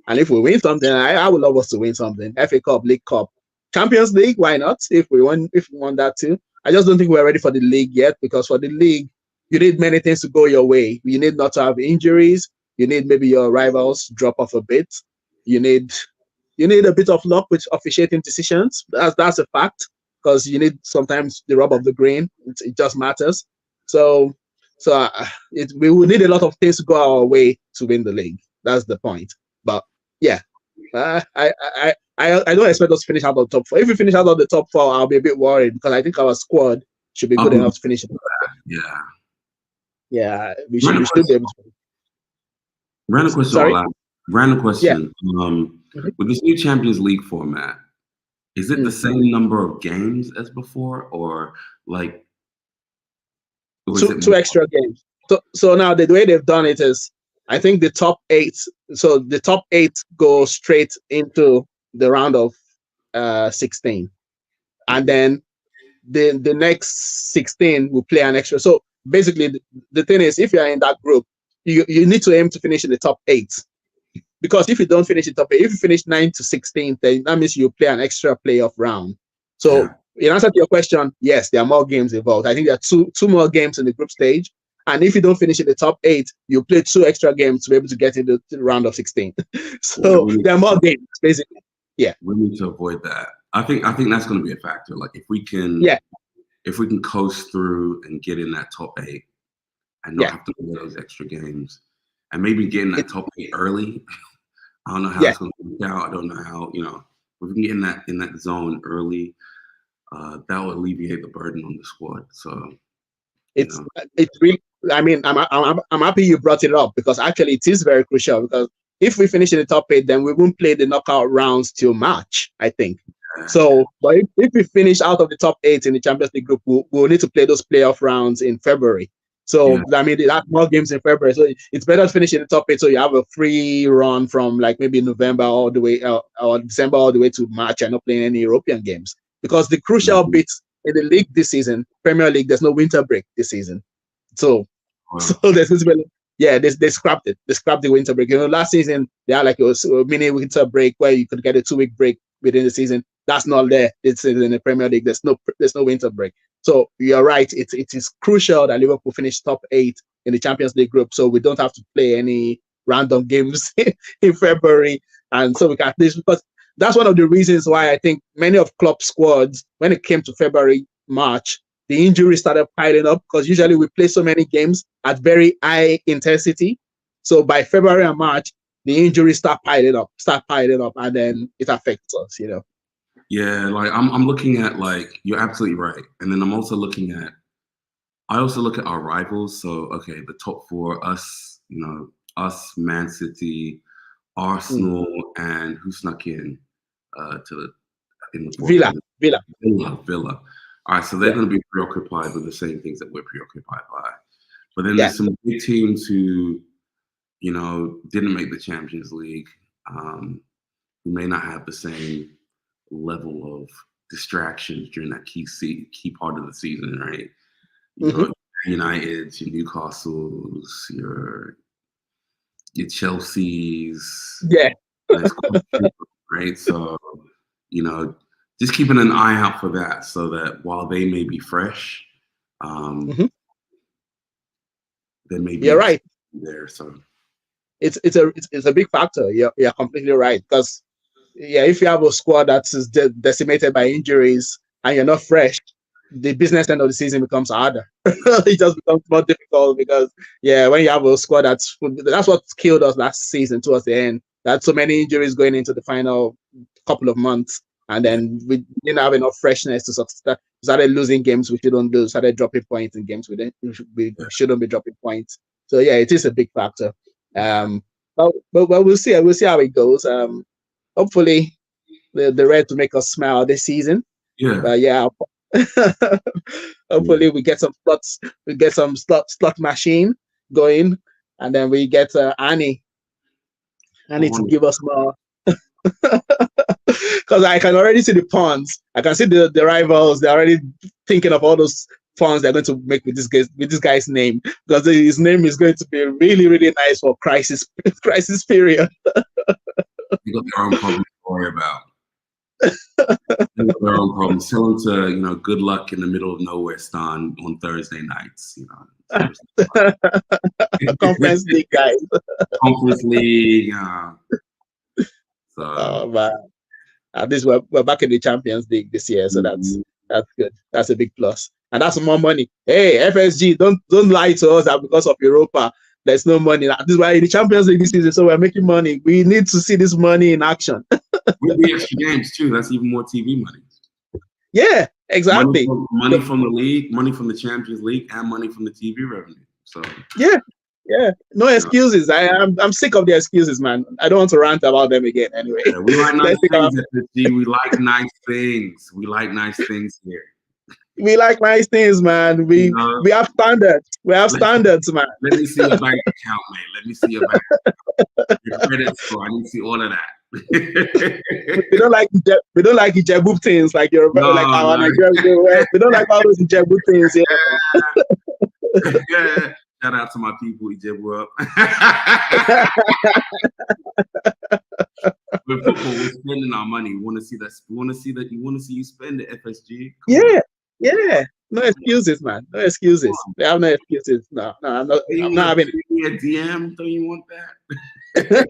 A: and if we win something, I would love us to win something. FA Cup, League Cup, Champions League. Why not? If we want that too. I just don't think we're ready for the league yet, because for the league, you need many things to go your way. You need not to have injuries. You need maybe your rivals drop off a bit. You need you need a bit of luck with officiating decisions. That's a fact, because you need sometimes the rub of the green. It just matters. So we will need a lot of things to go our way to win the league. That's the point. But yeah, I don't expect us to finish out of the top 4. If we finish out of the top 4, I'll be a bit worried, because I think our squad should be
B: I'll
A: good
B: be
A: enough to finish it.
B: yeah.
A: Yeah, we should
B: Random
A: we should be
B: question.
A: able to.
B: Random question,
A: Sorry.
B: Ola. Random
A: Yeah.
B: question.
A: Mhm.
B: With this new Champions League format, is it the
A: Mm.
B: same number of games as before, or like, or is
A: two
B: it
A: two
B: more?
A: extra games. So now the way they've done it is, I think the top 8. So the top 8 go straight into the round of 16, and
B: Okay.
A: then the next 16 will play an extra. So basically, the thing is, if you are in that group, you need to aim to finish in the top 8, because if you don't finish the top 8, if you finish 9 to 16, then that means you play an extra playoff round. So
B: Yeah.
A: in answer to your question, yes, there are more games involved. I think there are two more games in the group stage. And if you don't finish in the top 8, you play 2 extra games to be able to get into the round of 16.
B: Yeah.
A: So there are more games, basically. Yeah.
B: We need to avoid that. I think that's going to be a factor. Like
A: Yeah.
B: if we can coast through and get in that top 8 and not
A: Yeah.
B: have to play those extra games, and maybe get in that top 8 early. I don't know how
A: Yeah.
B: it's going to work out. I don't know how, if we can get in that zone early, that will alleviate the burden on the squad. So, you
A: It's
B: know,
A: it's really. I mean, I'm happy you brought it up because actually it is very crucial because if we finish in the top eight, then we won't play the knockout rounds till March, I think.
B: yeah,
A: So, but if we finish out of the top eight in the Champions League group, we'll need to play those playoff rounds in February.
B: yeah,
A: So, I mean, that's more games in February. So, it's better to finish in the top eight so you have a free run from like maybe November all the way or December all the way to March and not playing any European games. Because the crucial
B: yeah.
A: bits in the league this season, Premier League, there's no winter break this season. So, so
B: Well,
A: there's this yeah, they scrapped it. They scrapped the winter break. Last season they had like a mini winter break where you could get a 2 week break within the season. That's not there. It's in the Premier League. There's no winter break. So you're right. It is crucial that Liverpool finish top eight in the Champions League group, so we don't have to play any random games in February, and so we can at least because that's one of the reasons why I think many of club squads when it came to February, March, the injuries started piling up because usually we play so many games at very high intensity. So by February and March, the injuries start piling up, and then it affects us.
B: yeah, like I'm looking at like you're absolutely right, and then I'm also looking at I also look at our rivals. So okay, the top four, us, Man City, Arsenal, and who snuck in to the in the fourth
A: Villa,
B: position?
A: Villa,
B: Villa. All right, so they're
A: yeah,
B: going to be preoccupied with the same things that we're preoccupied by. But then
A: yeah,
B: there's some big teams who, didn't make the Champions League, who may not have the same level of distractions during that key part of the season, right? Your Uniteds, your Newcastles, your Chelseas,
A: yeah.
B: right? So, you know, just keeping an eye out for that, so that while they may be fresh,
A: Mm-hmm.
B: there may be
A: You're
B: a
A: right.
B: there. So
A: It's a big factor. You're completely right because yeah, if you have a squad that is decimated by injuries and you're not fresh, the business end of the season becomes harder. It just becomes more difficult because yeah, when you have a squad that's what killed us last season towards the end. That's so many injuries going into the final couple of months, and
B: yeah,
A: then we didn't have enough freshness to started losing games we shouldn't lose, started dropping points in games we
B: yeah,
A: shouldn't be dropping points. So yeah, it is a big factor.
B: yeah,
A: But we'll see. We'll see how it goes. Hopefully the Reds to make us smile this season.
B: yeah,
A: But yeah,
B: yeah.
A: hopefully we get some slots. We get some slot machine going, and then we get Annie to give us more. Because I can already see the pawns. I can see the rivals. They're already thinking of all those funds they're going to make with this guy's name because his name is going to be really really nice for crisis crisis period.
B: They got their own problems to worry about. They got their own problems. Tell them to, good luck in the middle of nowhere, Stan, on Thursday nights.
A: Conference League guys.
B: Conference League.
A: Oh
B: So
A: man. At least we're back in the Champions League this year, so
B: mhm.
A: that's good. That's a big plus, and that's more money. Hey, FSG, don't lie to us that because of Europa there's no money. This is why in the Champions League this season, so we're making money. We need to see this money in action.
B: With the extra games too, that's even more TV money.
A: Yeah, exactly.
B: Money from the league, money from the Champions League, and money from the TV revenue. So
A: Yeah, yeah. No
B: you know,
A: excuses. I'm sick of the excuses, man. I don't want to rant about them again. Anyway,
B: yeah, we like nice
A: let's think about.
B: things at the G. We like nice things. We like nice things here.
A: We like nice things, man.
B: You
A: We
B: know,
A: we have standards. We have
B: let,
A: standards, man.
B: let me see your bank account, mate. Let me see your bank account. Your credit score. I need to see all of that.
A: We don't like Ijebu things like your like
B: No,
A: our
B: no.
A: Nigerian. We don't like all those Ijebu things.
B: Yeah. Shout out to my people, Ijebu up. With football, we're spending our money. We want to see that. We want to see that. You want to see you spend the FSG. Come on.
A: Yeah. No excuses, man. No excuses. They have no excuses. No, I'm not. I'm not having.
B: Give me a DM. Don't you want
A: It.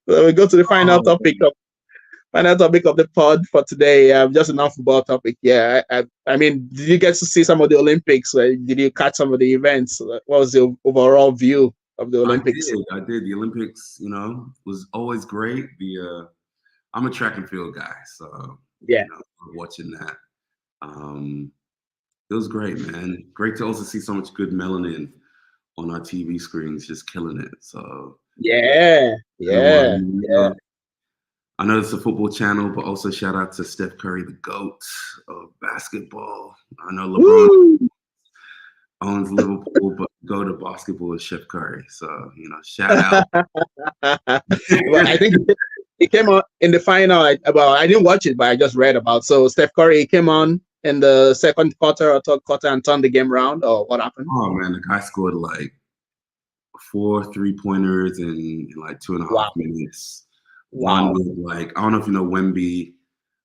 A: So we go to the final topic of the pod for today. Just a non-football topic. Yeah, I mean, did you get to see some of the Olympics? Did you catch some of the events? What was the overall view of the Olympics?
B: I did. The Olympics, was always great. I'm a track and field guy, so
A: Yeah.
B: Watching that. It was great, man. Great to also see so much good melanin on our TV screens, just killing it. So
A: Yeah. Yeah.
B: everyone,
A: Yeah.
B: I know it's a football channel, but also shout out to Steph Curry, the GOAT of basketball. I know LeBron
A: Woo!
B: owns Liverpool, but go to basketball is Chef Curry. So, shout out.
A: Well, I think it came on in the final. Well, I didn't watch it, but I just read about. So Steph Curry came on in the second quarter or third quarter and turned the game around, or what happened?
B: Oh man, the guy scored like 4 3-pointers in like 2.5
A: Wow.
B: minutes. One
A: Wow.
B: was like, I don't know if you know Wemby,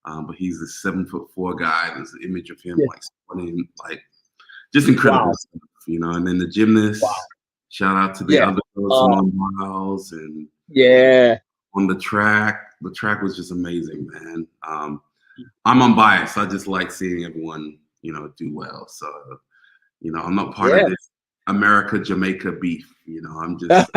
B: but he's a 7'4" guy. There's an image of him
A: Yeah.
B: like squatting, like just incredible
A: Wow.
B: stuff, And then the gymnasts,
A: Wow.
B: shout out to the
A: Yeah.
B: other girls, Simone Miles, and
A: Yeah.
B: on the track was just amazing, man. I'm unbiased. I just like seeing everyone, do well. So, I'm not part of
A: Yeah.
B: this America Jamaica beef. I'm just.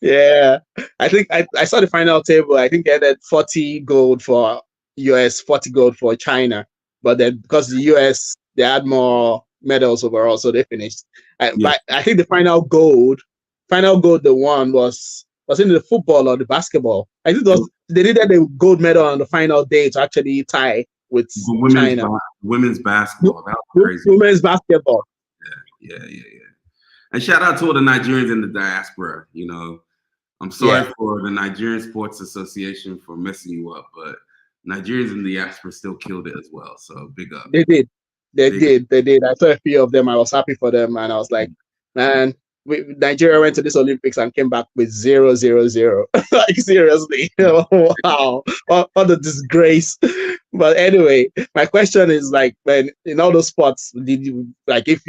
A: Yeah, I think I saw the final table. I think they had 40 gold for US, 40 gold for China. But then because the US they had more medals overall, so they finished.
B: Yeah.
A: But I think the final gold they won was in the football or the basketball. I think it was they needed a gold medal on the final day to actually tie with China.
B: Women's basketball. That was crazy.
A: Women's basketball.
B: Yeah. And shout out to all the Nigerians in the diaspora. I'm sorry for the Nigerian Sports Association for messing you up, but Nigerians in the diaspora still killed it as well. So big up.
A: They did. I saw a few of them. I was happy for them, and I was like, man, Nigeria went to this Olympics and came back with 0-0-0. Like seriously, wow, what a disgrace. But anyway, my question is like, when in all those sports, did you like if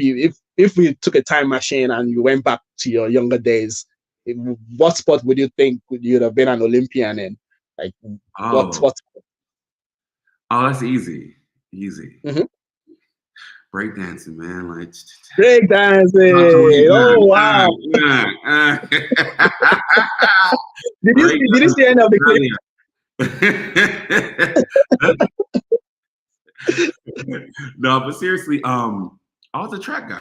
A: we took a time machine and you went back to your younger days, what sport would you think you'd have been an Olympian in? Like what sport?
B: Oh, that's easy.
A: Mm-hmm.
B: Breakdancing, man. Like
A: breakdancing. Oh wow. Did you see any of the
B: clips? No, but seriously, I was a track guy.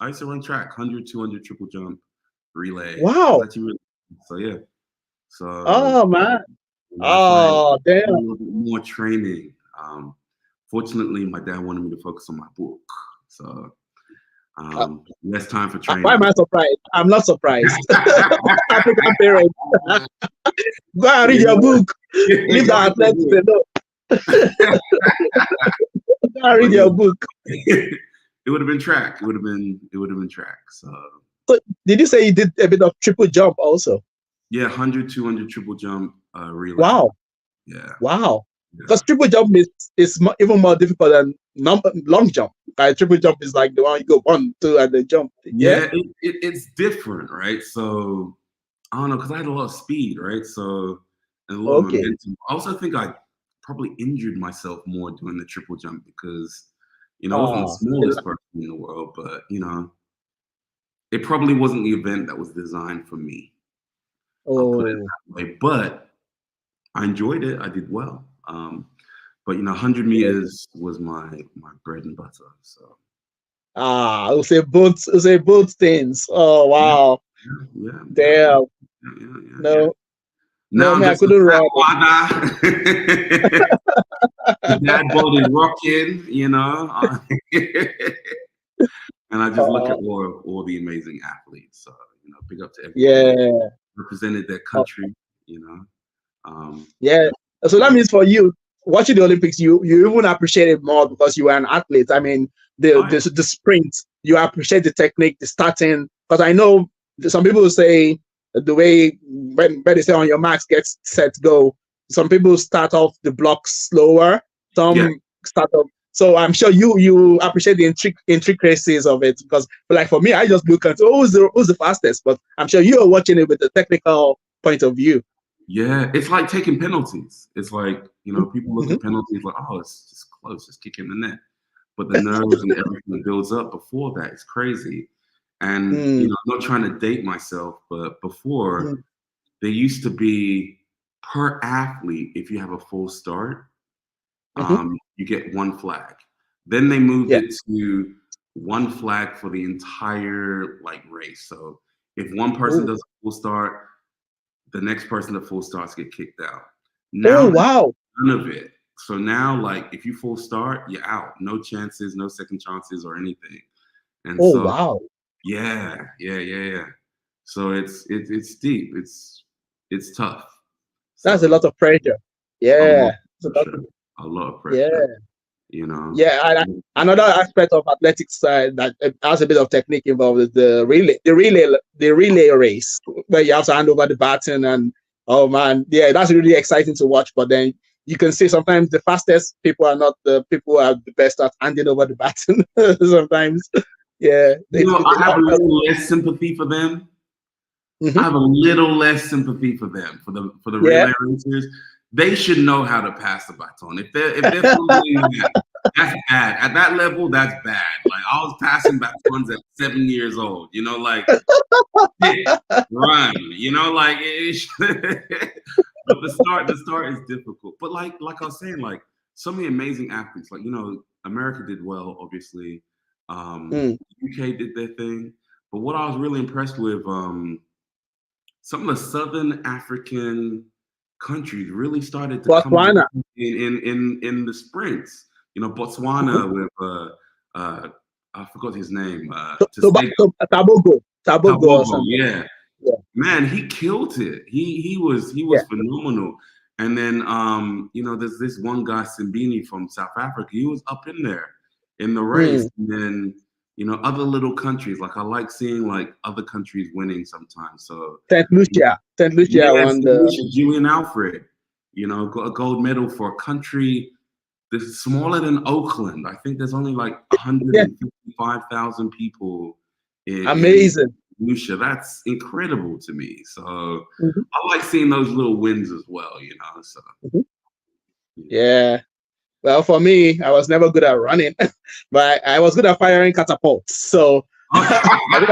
B: I used to run track, 100, 200, triple jump, relay.
A: Wow.
B: So yeah. So
A: oh man. Oh damn.
B: A little bit more training. Fortunately, my dad wanted me to focus on my book. So less time for training.
A: Why am I surprised? I'm not surprised. African parents. Go and read your book. Leave the athletics alone. Go and read your book.
B: It would have been track. It would have been track. So
A: did you say you did a bit of triple jump also?
B: Yeah, 100, 200 triple jump relay.
A: Wow.
B: Yeah.
A: Wow. Because triple jump is even more difficult than long jump. Triple jump is like the one you go 1, 2, and then jump.
B: Yeah, it's different, right? So I don't know, because I had a lot of speed, right? So and a lot of momentum. I also think I probably injured myself more doing the triple jump because I wasn't the smallest person in the world, but it probably wasn't the event that was designed for me. I'll put it that way. But I enjoyed it. I did well. But 100 meters was my bread and butter. So
A: I'll say both things. Oh wow.
B: Yeah.
A: Damn. No, I couldn't run.
B: Dad body rocking, and I just look at all the amazing athletes. So big up to everyone.
A: Yeah.
B: Represented their country.
A: Yeah. So that means for you, watching the Olympics, you even appreciate it more because you were an athlete. I mean, the sprint, you appreciate the technique, the starting. Because I know some people say the way when they say on your marks, get set, go. Some people start off the blocks slower. Some start off. So I'm sure you appreciate the intricacies of it because, like for me, I just look at who's the fastest. But I'm sure you are watching it with the technical point of view.
B: Yeah, it's like taking penalties. It's like, people look at penalties like, oh, it's just close, just kick in the net. But the nerves and everything that builds up before that is crazy. And
A: Mm,
B: I'm not trying to date myself, but before
A: mm,
B: there used to be per athlete, if you have a full start,
A: mhm.
B: you get one flag. Then they moved
A: Yeah.
B: it to one flag for the entire race. So if one person
A: Oh,
B: does a full start, the next person that full starts get kicked out.
A: oh,
B: Now
A: wow.
B: none of it. So now, if you full start, you're out. No chances, no second chances or anything. And
A: Oh,
B: so,
A: wow.
B: yeah. So it's deep. It's tough.
A: That's a
B: So
A: lot of pressure.
B: a lot
A: Yeah.
B: of
A: It's a lot
B: pressure.
A: of,
B: A lot of
A: yeah.
B: pressure. You know.
A: Yeah. Another aspect of athletics side that has a bit of technique involved is the relay race where you have to hand over the baton and oh man, yeah, that's really exciting to watch. But then you can see sometimes the fastest people are not the people who are the best at handing over the baton. Sometimes, yeah,
B: I have a little less sympathy for them. I
A: mhm.
B: have a little less sympathy for them, for the
A: Yeah.
B: relay racers. They should know how to pass the baton. If they're fumbling that, that's bad. At that level, that's bad. I was passing batons at 7 years old. Hit, run. But the start is difficult. But like I was saying, so many amazing athletes. America did well, obviously.
A: Mm.
B: UK did their thing. But what I was really impressed with, some of the Southern African countries really started to come
A: Botswana.
B: along in the sprints.
A: Mhm.
B: Botswana with uh, I forgot his name.
A: Tabogo or
B: Tabogo,
A: something.
B: yeah.
A: Yeah.
B: Man, he killed it. He was
A: Yeah.
B: phenomenal. And then there's this one guy, Simbini from South Africa. He was up in there in the race.
A: Mm.
B: And then, other little countries. I like seeing other countries winning sometimes. So
A: St. Lucia. St. Lucia
B: yes,
A: won the.
B: Julian Alfred, got a gold medal for a country that's smaller than Oakland. I think there's only
A: Yeah.
B: 155,000 people in
A: Amazing.
B: Lucia. That's incredible to me. So
A: Mhm.
B: I like seeing those little wins as well, So
A: Mhm.
B: yeah.
A: Yeah. Well, for me, I was never good at running, but I was good at firing catapults. So I think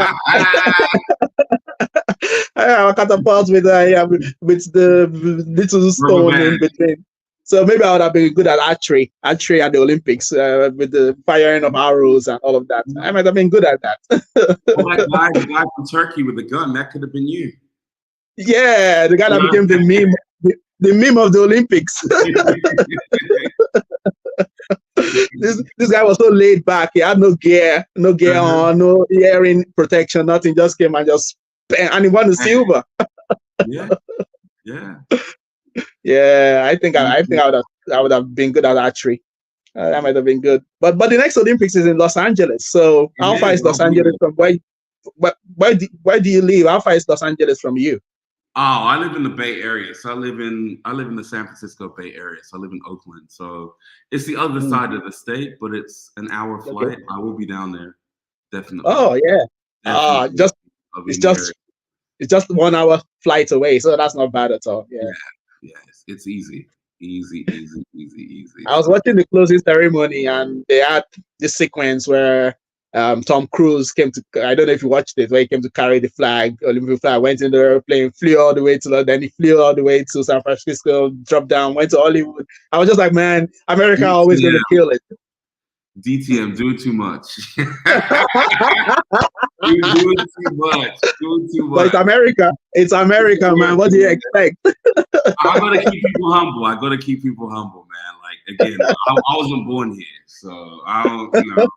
A: I have catapults with yeah, with the little
B: Rubber
A: stone in
B: band.
A: between. So maybe I would have been good at archery at the Olympics with the firing of arrows and all of that. I might have been good at that.
B: Well, the guy from Turkey with the gun, that could have been you.
A: Yeah, the guy that became the meme of the Olympics. This guy was so laid back. He had no gear
B: Uh-huh.
A: on, no hearing protection, nothing. Just came and just and he won the silver.
B: Yeah, yeah.
A: Yeah, I think I would have been good at archery. That might have been good. But the next Olympics is in Los Angeles. So
B: It
A: how far
B: is.
A: is Los Angeles from where do you live? How far is Los Angeles from you?
B: Oh, I live in the Bay Area. So I live in the San Francisco Bay Area. So I live in Oakland. So it's the other
A: Mm,
B: side of the state, but it's an hour
A: okay.
B: flight. I will be down there. Definitely.
A: Oh yeah.
B: Definitely.
A: Just
B: I'll be
A: it's
B: in the area.
A: just it's just 1 hour flight away, so that's not bad at all.
B: Yeah.
A: Yeah.
B: Yes. It's easy. Easy.
A: I was
B: So
A: watching the closing ceremony and they had this sequence where Tom Cruise came to, I don't know if you watched it, where he came to carry the flag, Olympic flag, went in the airplane, flew all the way to London, then he flew all the way to San Francisco, dropped down, went to Hollywood. I was just like, man, America always going to
B: DTM,
A: kill it.
B: DTM, doing too much. You're doing too much. Doing too
A: But it's
B: much.
A: America. It's America, man. What do you expect?
B: I gotta keep people humble. I gotta keep people humble, man. Again, I wasn't born here, so I don't, I'm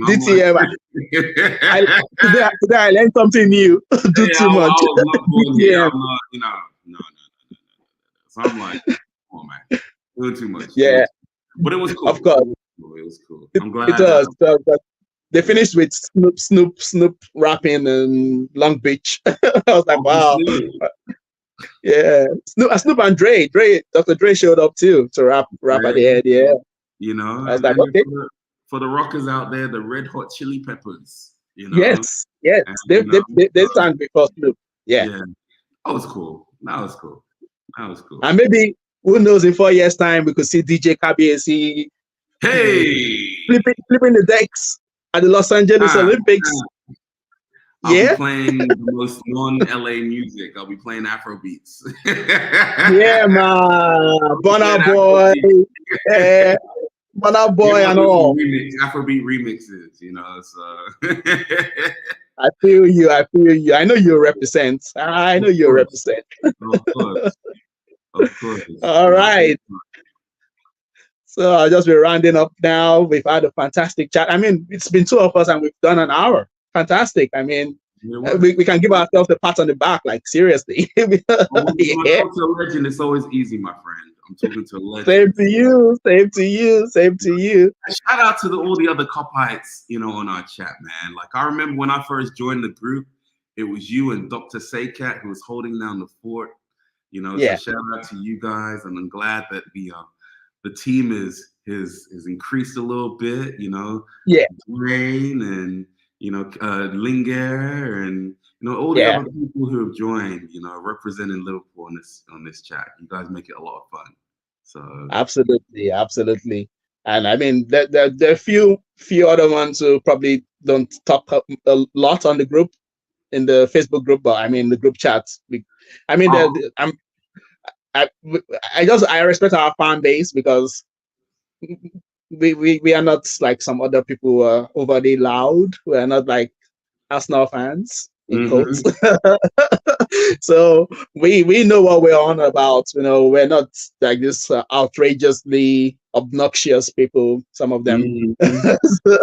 A: DTM. Today I learned something new. Do
B: yeah,
A: too
B: I
A: much.
B: was not born here.
A: DTM.
B: I'm not, no. So I'm like, come on, man, doing too much.
A: Yeah,
B: But it was
A: of
B: cool.
A: course.
B: It was cool.
A: It,
B: I'm
A: it
B: glad.
A: was. But they
B: Yeah.
A: finished with Snoop rapping in Long Beach. I was like, wow. Yeah. Snoop and Dr. Dre showed up too to rap at the end. Yeah. I was like,
B: And
A: okay.
B: for the rockers out there, the Red Hot Chili Peppers,
A: Yes.
B: and
A: They sang before Snoop. Yeah.
B: yeah, that was cool. That was cool.
A: And maybe who knows in 4 years' time we could see DJ KBAC
B: Hey,
A: flipping the decks at the Los Angeles
B: ah,
A: Olympics.
B: I'll be
A: Yeah,
B: playing the most non-LA music. I'll be playing Afro beats.
A: yeah, man.
B: I'll be
A: Burna
B: playing
A: Boy,
B: Afrobeat.
A: eh, Burna
B: Maybe
A: Boy,
B: I'll
A: and
B: do some
A: all.
B: Afrobeat remixes, you know. So
A: I feel you. I feel you. I know you represent. I
B: of
A: know you
B: course,
A: represent.
B: of course, of course.
A: All
B: No,
A: right. So I'll just be rounding up now. We've had a fantastic chat. I mean, it's been two of us and we've done an hour. Fantastic. I mean,
B: it was.
A: we can give ourselves a pat on the back, like seriously.
B: When I
A: Yeah.
B: talk to a legend, it's always easy, my friend. I'm talking to a
A: Same
B: legend.
A: to you. Same to you. Same to you.
B: Shout out to all the other Copites, you know, on our chat, man. Like I remember when I first joined the group, it was you and Dr. Saycat who was holding down the fort. You know, so
A: Yeah.
B: shout out to you guys, and I'm glad that the team is increased a little bit. You know,
A: Yeah.
B: Dwayne and Linger and all the
A: Yeah.
B: other people who have joined. You know, representing Liverpool on this chat. You guys make it a lot of fun. So
A: Absolutely. Absolutely. And I mean, there are few other ones who probably don't talk a lot on the group, in the Facebook group, but I mean the group chats. I mean, I, I respect our fan base because we are not like some other people who are overly loud. We are not like Arsenal fans in quotes.
B: mhm.
A: So we know what we're on about. You know, we're not like this outrageously obnoxious people. Some of them.
B: Mhm.
A: So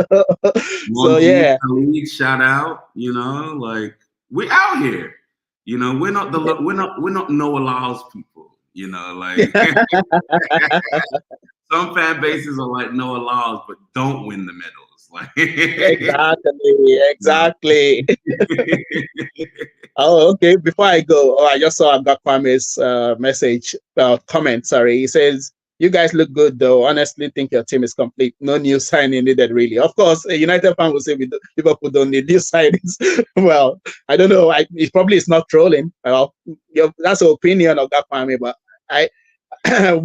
B: Monty,
A: yeah,
B: Khalid, shout out. You know, like we out here. You know, we're not Noah Lyles people. You know, like some fan bases are like Noah Lyles, but don't win the medals. Like,
A: exactly,
B: no.
A: exactly. Oh, okay. Before I go, I just saw I've got Kwame's message, comment. Sorry, he says, "You guys look good, though. Honestly, think your team is complete. No new signing needed, really. Of course, a United fan will say Liverpool don't need new signings. Well, I don't know. It probably is not trolling. Well, that's the opinion of that Kwame, but I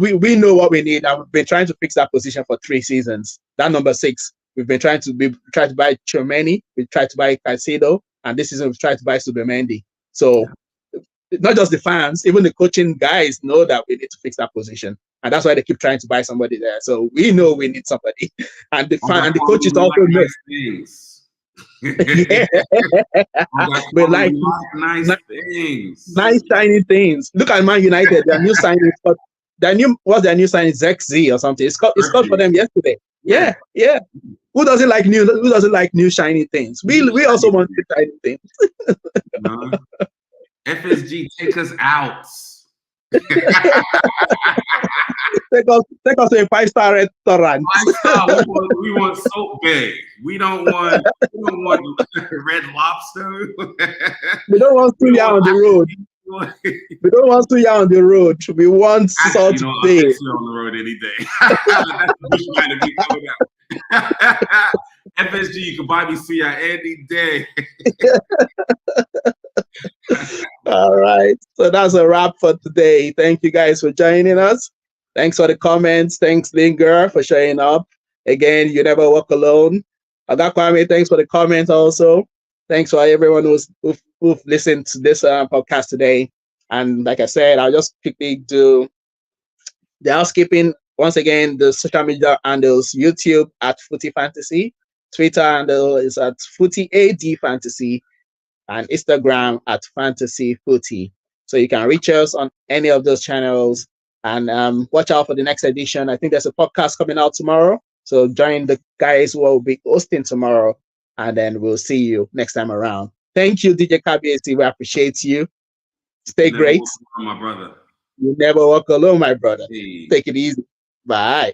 A: we know what we need, and we've been trying to fix that position for 3 seasons. That number 6, we've tried to buy Chomeni, we tried to buy Caicedo, and this season we've tried to buy Subemendi. So not just the fans, even the coaching guys know that we need to fix that position, and that's why they keep trying to buy somebody there. So we know we need somebody, and
B: On that
A: the
B: quality,
A: coaches
B: we
A: also
B: like
A: know.
B: nice things.
A: Yeah,
B: On that
A: we
B: quality,
A: like
B: we like nice things.
A: nice shiny things. Look at Man United, their new signing. What's their new signing? ZXZ or something. It's called for
B: Actually,
A: them yesterday.
B: yeah.
A: Yeah, yeah. Who doesn't like new shiny things? We also want new shiny things.
B: No. FSG, take us out.
A: Take us to a 5-star restaurant.
B: 5 star. We want Salt Bay. We don't want Red Lobster.
A: We don't want
B: We don't
A: Suya
B: want
A: on the road. We don't want Suya on the road. We want
B: Actually,
A: Salt
B: I'll
A: Bay.
B: take you on the road any day. That's the bushman to be coming out. FSG, you can buy me suya any day.
A: All right. So that's a wrap for today. Thank you guys for joining us. Thanks for the comments. Thanks, Linger, for showing up. Again, you never walk alone. Kwame, thanks for the comments also. Thanks for everyone who've listened to this podcast today. And like I said, I'll just quickly do the housekeeping. Once again, the social media handles: YouTube at Footy Fantasy, Twitter handle is at Footy AD Fantasy, and Instagram at Fantasy Footy. So you can reach us on any of those channels, and watch out for the next edition. I think there's a podcast coming out tomorrow. So join the guys who will be hosting tomorrow, and then we'll see you next time around. Thank you, DJ KBAC. We appreciate you. Stay
B: Never
A: great.
B: walk alone, my brother.
A: You never walk alone, my brother.
B: Hey.
A: Take it easy. Bye.